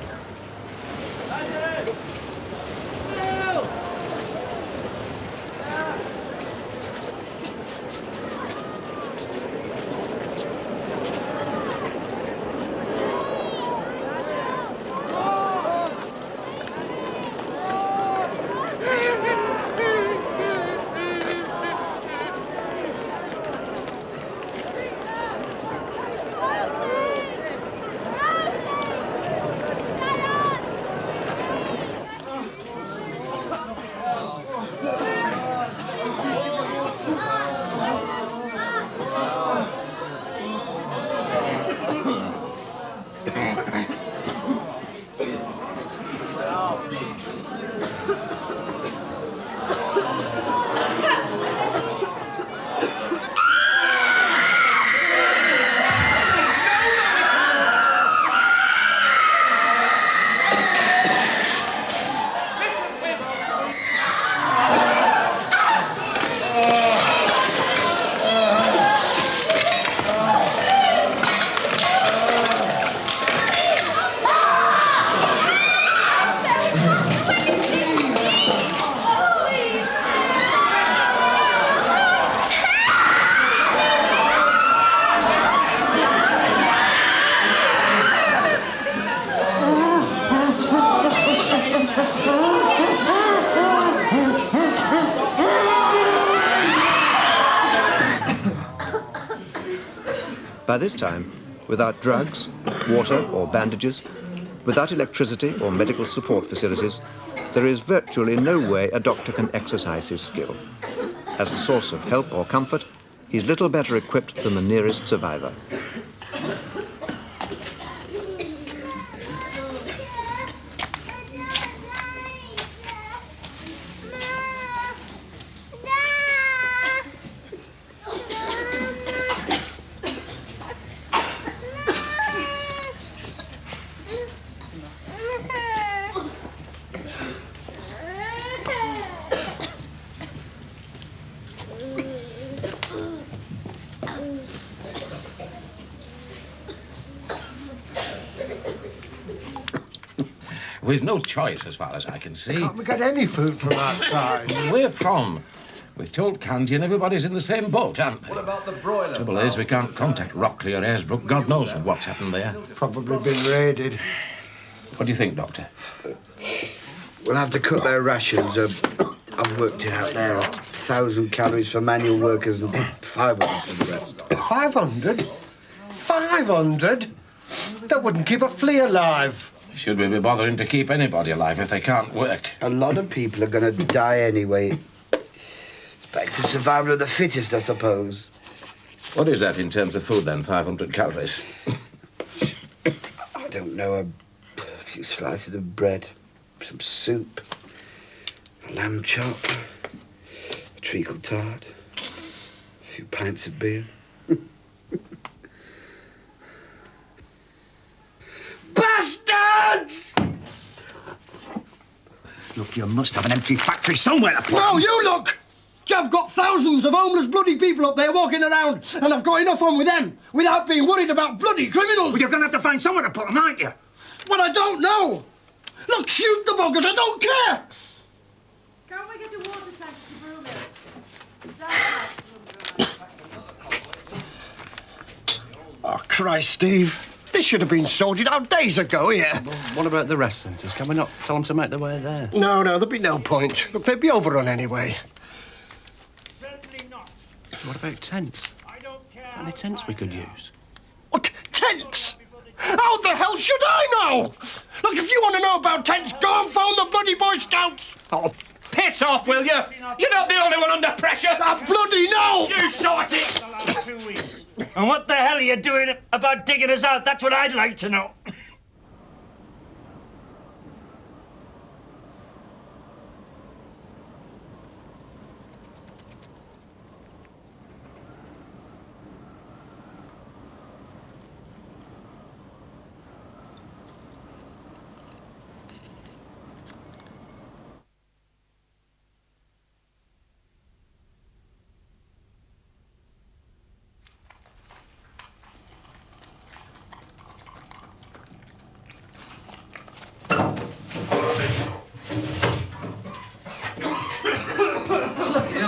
By this time, without drugs, water or bandages, without electricity or medical support facilities, there is virtually no way a doctor can exercise his skill. As a source of help or comfort, he's little better equipped than the nearest survivor. We've no choice, as far as I can see. Can't we get any food from outside? Where from? We've told Canty and everybody's in the same boat, aren't they? What about the broiler? Trouble is, we can't contact Rockley or Airsbrook. God knows what's happened there. Probably been raided. What do you think, Doctor? We'll have to cut their rations. I've worked it out there. 1,000 calories for manual workers and 500 for the rest. 500? 500? That wouldn't keep a flea alive. Should we be bothering to keep anybody alive if they can't work? A lot of people are going to die anyway. It's back to survival of the fittest, I suppose. What is that in terms of food, then? 500 calories? I don't know. A few slices of bread, some soup, a lamb chop, a treacle tart, a few pints of beer. Bastards! Look, you must have an empty factory somewhere to put No, them. you look! I've got thousands of homeless bloody people up there walking around, and I've got enough on with them without being worried about bloody criminals. Well, you're going to have to find somewhere to put them, aren't you? Well, I don't know. Look, shoot the buggers, I don't care. Can't we get a water taxi for a Christ, Steve. This should have been sorted out days ago here. Well, what about the rest centres? Can we not tell them to make their way there? No, there'd be no point. Look, they'd be overrun anyway. What about tents? Any tents we could use? What? Tents? How the hell should I know? Look, if you want to know about tents, go and phone the bloody Boy Scouts. Oh, piss off, will you? You're not the only one under pressure. I bloody know. You sort it. 2 weeks. And what the hell are you doing about digging us out? That's what I'd like to know.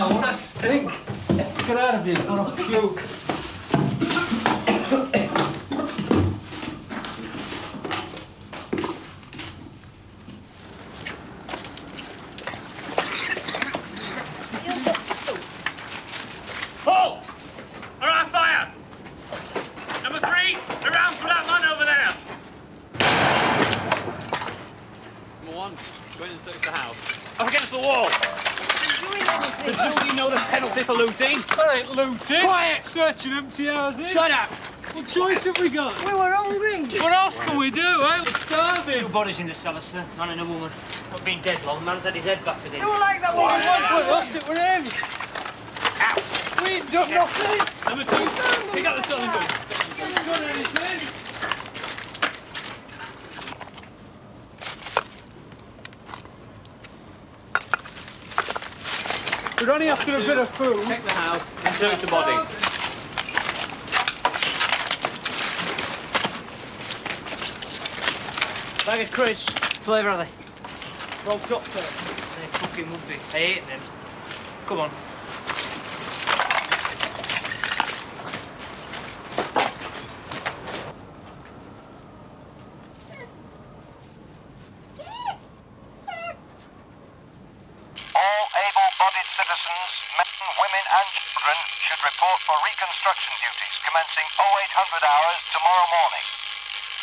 What a stink! Let's get out of here, I want to puke. Halt! All right, fire! Number 3, around for that man over there. Number 1, go in and search the house. Up against the wall. Do you know the penalty for looting? That ain't looting. Quiet! Searching empty houses. Shut up! What choice have we got? We were hungry. What else can we do, eh? We're starving. 2 bodies in the cellar, sir. Man and a woman. Not been dead long. Man's had his head battered in. Who like that woman? That's it, we're in. Out. We ain't done nothing. Number 2, take out the selling boots. We haven't done anything. We're only after a bit of food. Check the house and search the body. Bag of crisps. Flavour are they? Rolled up there. They fucking would be. I hate them. Come on. All able-bodied citizens, men, women and children, should report for reconstruction duties commencing 0800 hours tomorrow morning.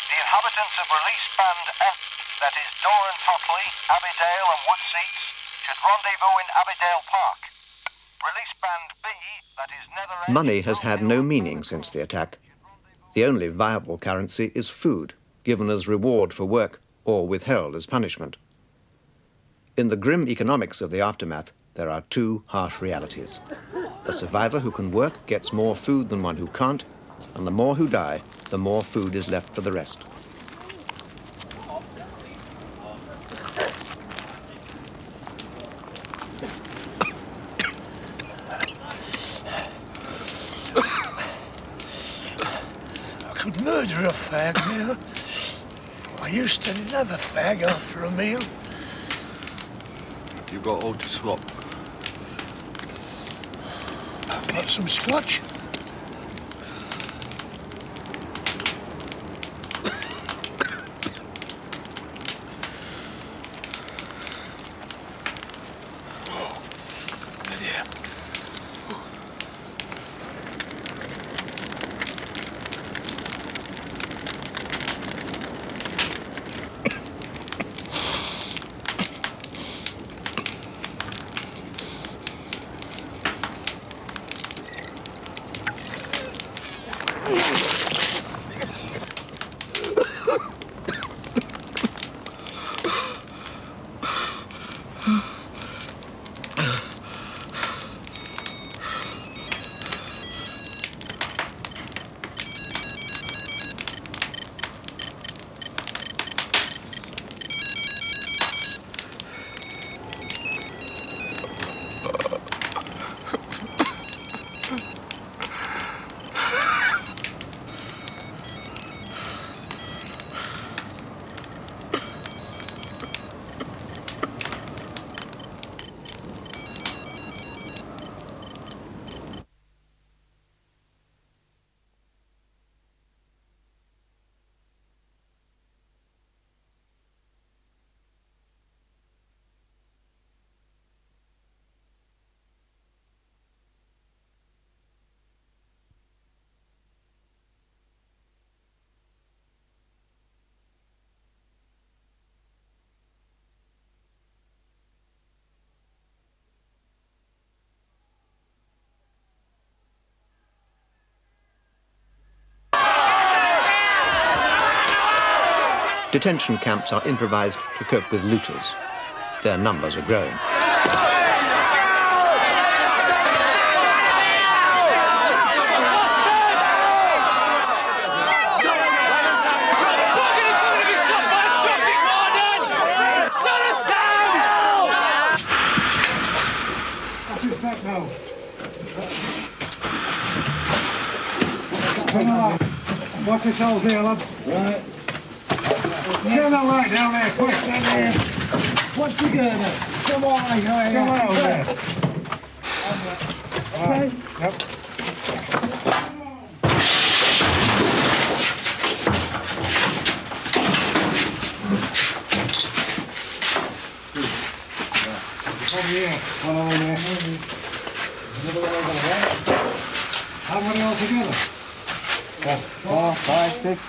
The inhabitants of Release Band F, that is Doran Totley, Abbeydale and Woodseats, should rendezvous in Abbeydale Park. Release Band B, that is Netherend... Money has had no meaning since the attack. The only viable currency is food, given as reward for work or withheld as punishment. In the grim economics of the aftermath, there are 2 harsh realities. A survivor who can work gets more food than one who can't, and the more who die, the more food is left for the rest. I could murder a fag now. I used to love a fag after a meal. You've got all to swap. I've got some scotch. Detention camps are improvised to cope with looters. Their numbers are growing. Watch yourselves here, lads. Right. Turn that light down there, quick. Down there. What's the girder? Come on, come on there. Okay. Yep. Come here. One over there. Another one over there. How many altogether? 4, 5, 6.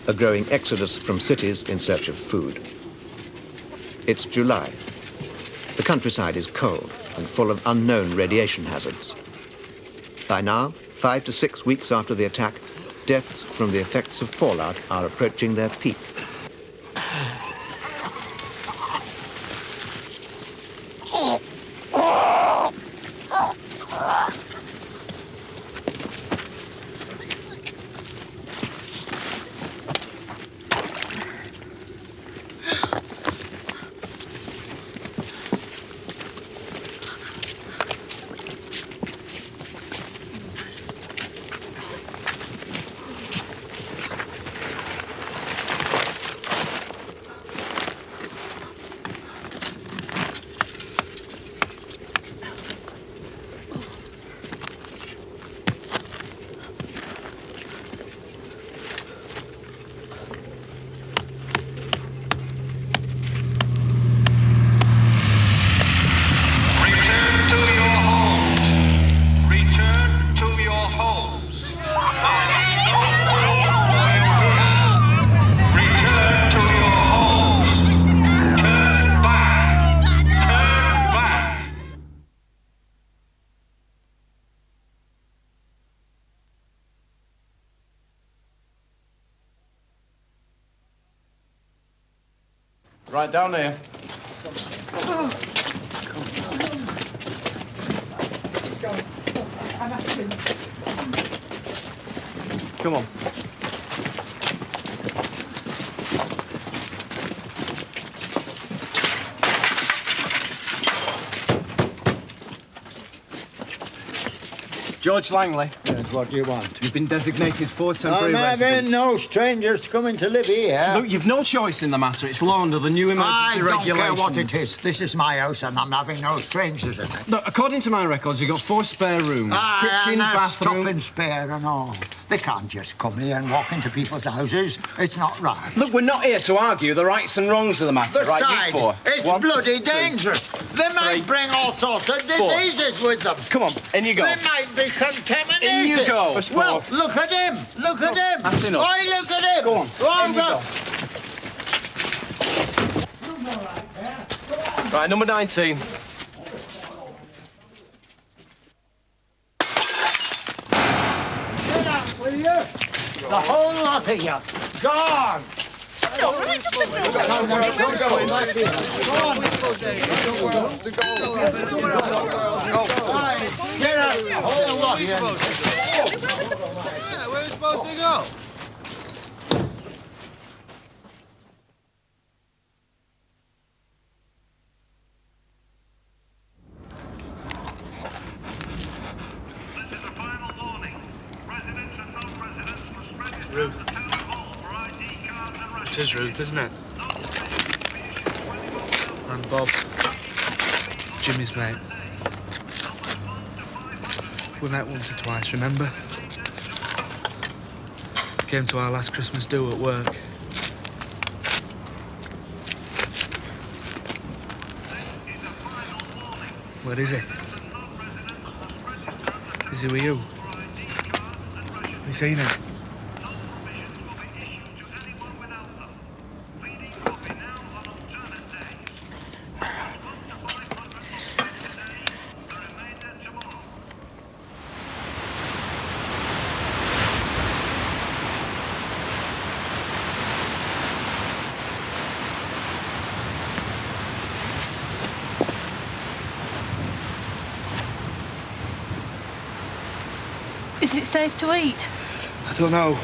A growing exodus from cities in search of food. It's July. The countryside is cold and full of unknown radiation hazards. By now, 5 to 6 weeks after the attack, deaths from the effects of fallout are approaching their peak. Right down here. Come on. George Langley. Yes, what do you want? You've been designated for temporary There residence. been no strangers coming to live here. Look, you've no choice in the matter. It's law under the new emergency regulations. I don't care what it is. This is my house and I'm having no strangers in it. Look, according to my records, you've got 4 spare rooms. And Kitchen, bathroom. stopping spare and all. They can't just come here and walk into people's houses. It's not right. Look, we're not here to argue the rights and wrongs of the matter, Besides, right? You 4. it's 1, bloody 2, dangerous. They might bring all sorts of 4. diseases with them. Come on, in you go. They might be contaminated. In you go. Well, look at him. Look at him. That's enough. Oi, look at him. Go on. Go on, In you go. go. Right, number 19. Get out with you! The whole lot of you! Gone! No, right, just ignore it. Don't go in back here. Go on. Get out, the whole lot of you. Yeah, where are we supposed to go? Ruth. It is Ruth, isn't it? And Bob. Jimmy's mate. We met once or twice, remember? Came to our last Christmas do at work. Where is he? Is he with you? Have you seen him? Is it safe to eat? I don't know.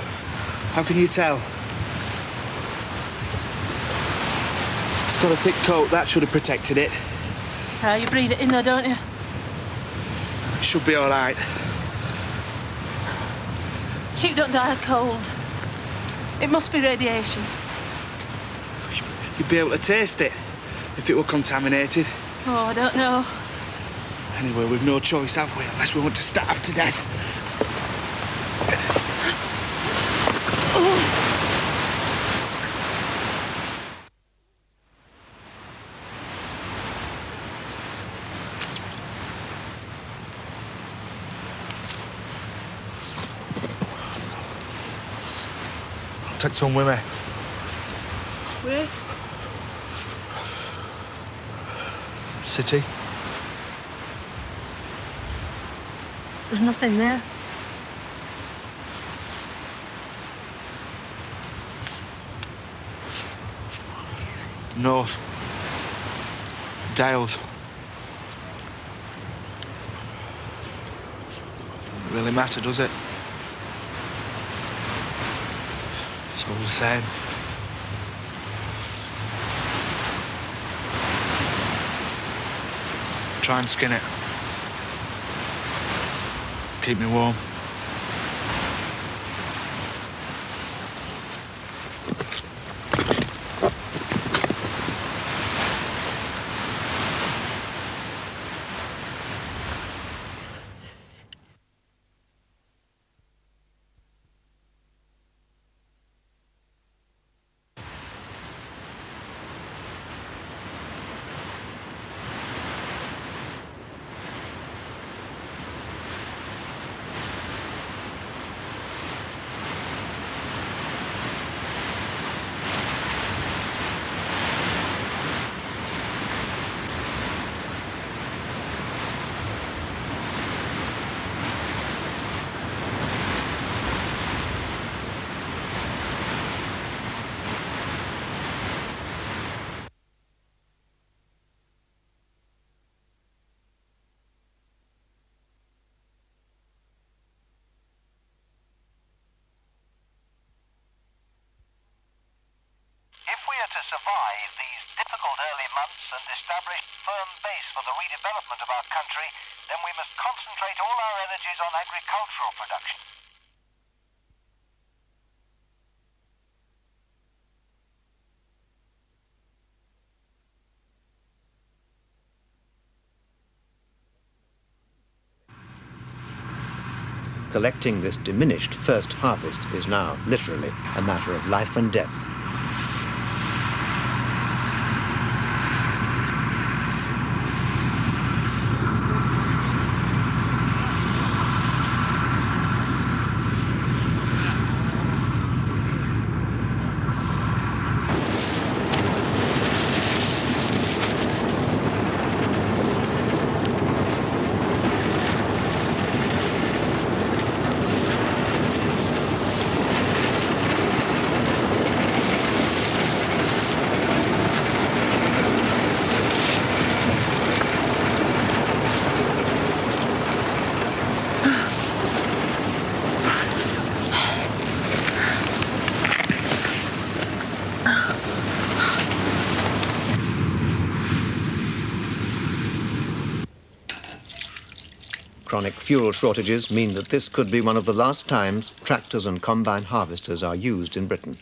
How can you tell? It's got a thick coat. That should have protected it. You breathe it in though, don't you? It should be all right. Sheep don't die of cold. It must be radiation. You'd be able to taste it if it were contaminated. Oh, I don't know. Anyway, we've no choice, have we? Unless we want to starve to death. Take some with me. Where? City. There's nothing there. North. Dales. Doesn't really matter, does it? It's all the same. Try and skin it. Keep me warm. If we are to survive these difficult early months and establish a firm base for the redevelopment of our country, then we must concentrate all our energies on agricultural production. Collecting this diminished first harvest is now literally a matter of life and death. chronic fuel shortages mean that this could be one of the last times tractors and combine harvesters are used in Britain.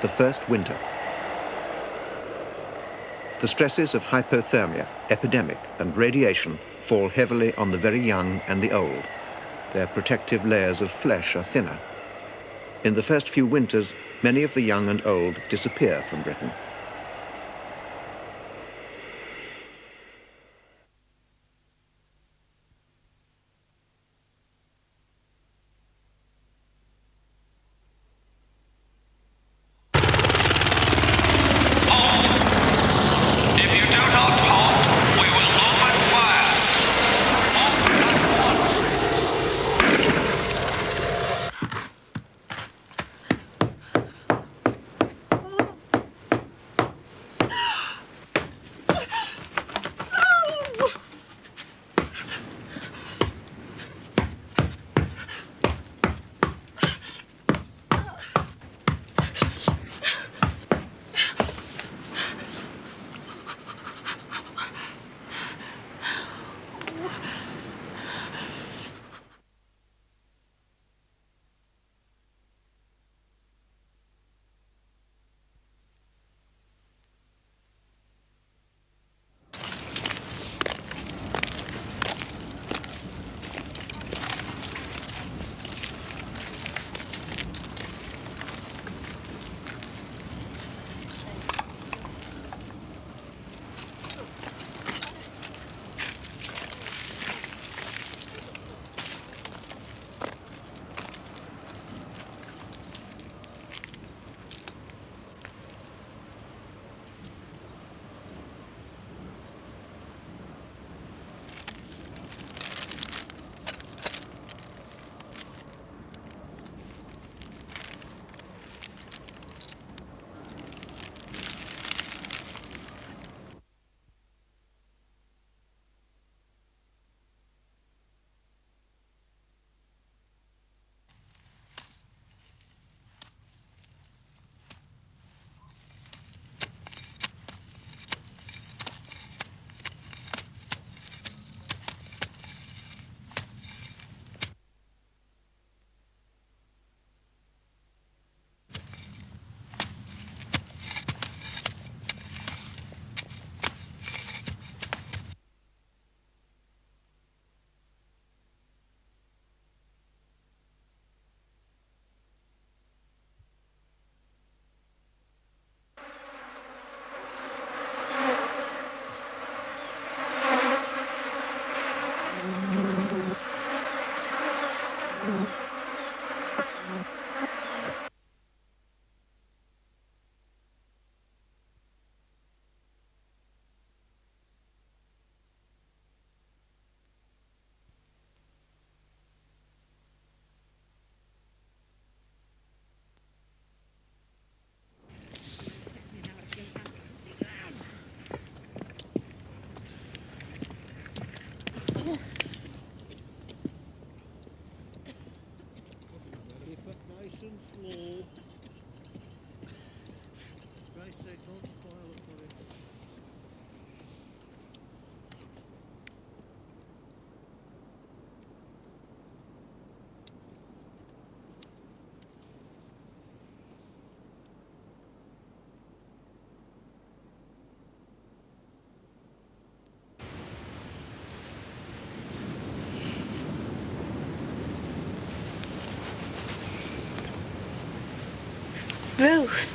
The first winter. The stresses of hypothermia, epidemic, and radiation fall heavily on the very young and the old. Their protective layers of flesh are thinner. In the first few winters, many of the young and old disappear from Britain. Ruth.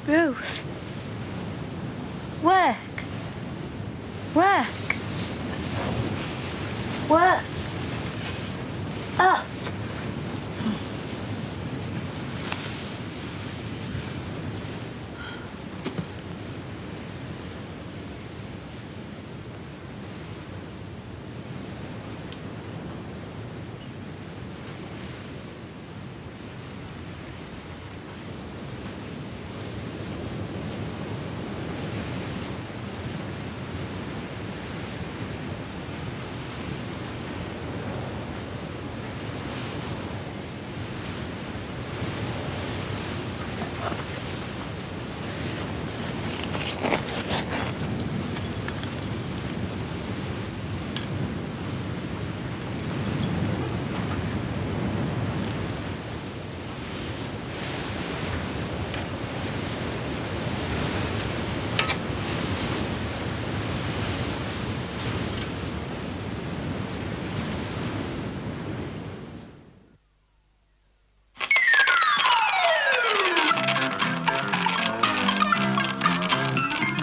Ruth. Work. Work. Work. Oh.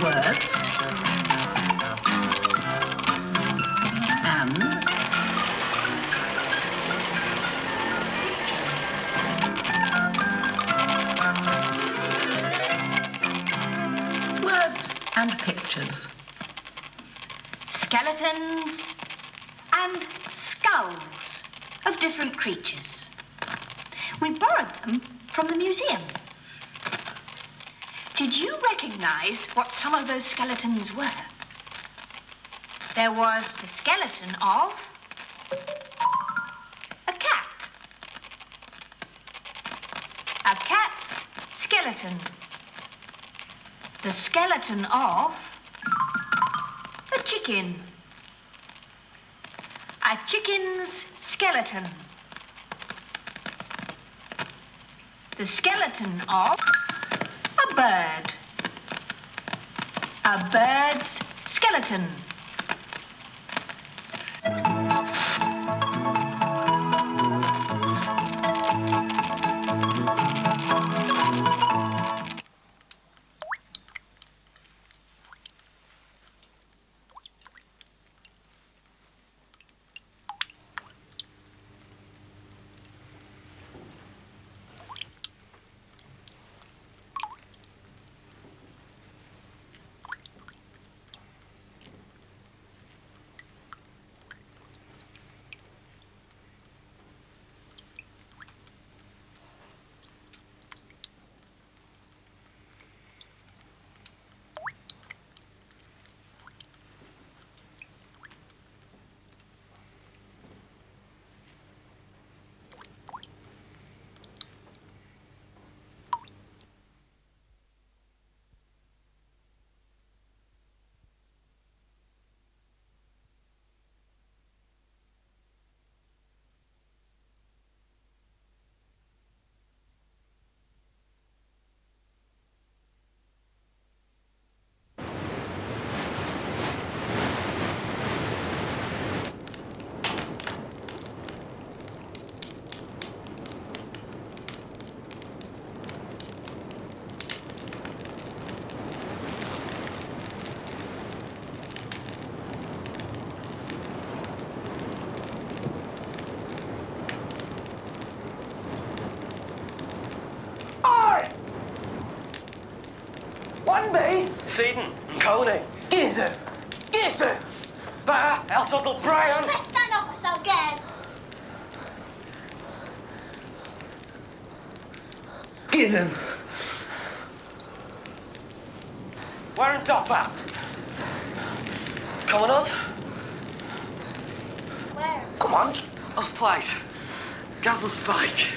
Words and pictures. Words and pictures. Skeletons and skulls of different creatures. We borrowed them from the museum. Did you recognize what some of those skeletons were? There was the skeleton of a cat. A cat's skeleton. The skeleton of a chicken. A chicken's skeleton. The skeleton of a bird. A bird's skeleton. Seaton and Coney. Gizzard! Gizzard! Bear, Eltuzzle, Brian! Let's stand off us again. Gizzard! Warren's got back. Come on, us. Where? Come on. Us place. Gazzle Spike.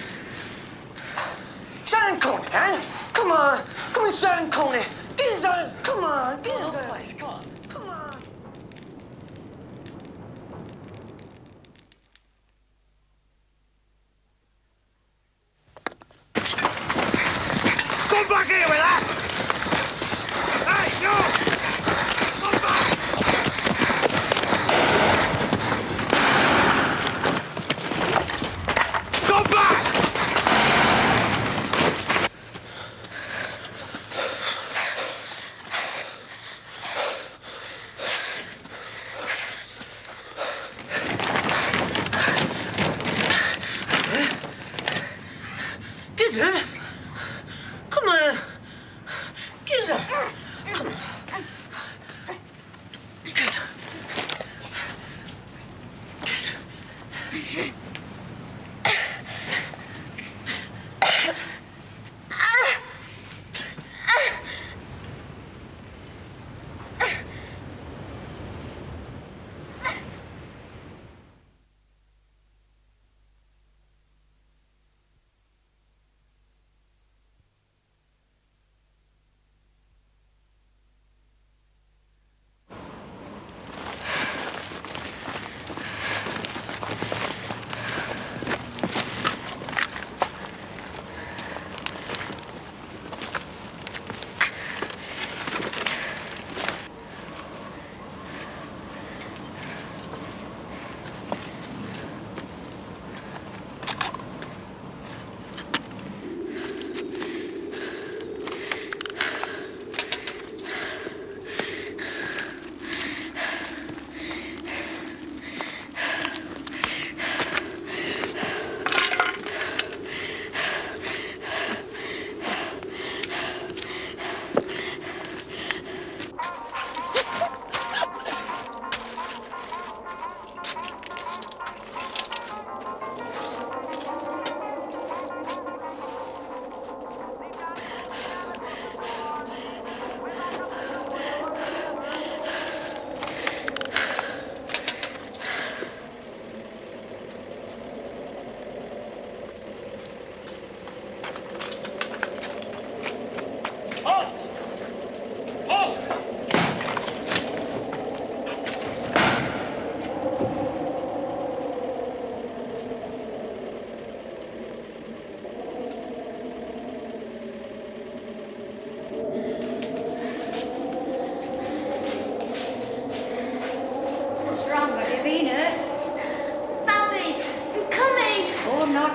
Sharon Coney, eh? Come on. Come on, Sharon Coney. Gizzard! Come on, Gizzard! Us place, come on. Come on. Come back here with that! Hey, no! Come back! Come back!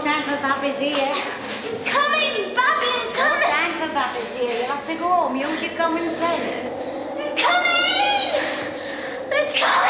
time for Babby's here. Coming, Babby, I'm No coming. time for Babby's here. You'll have to go home. Use your common sense. I'm coming. I'm coming.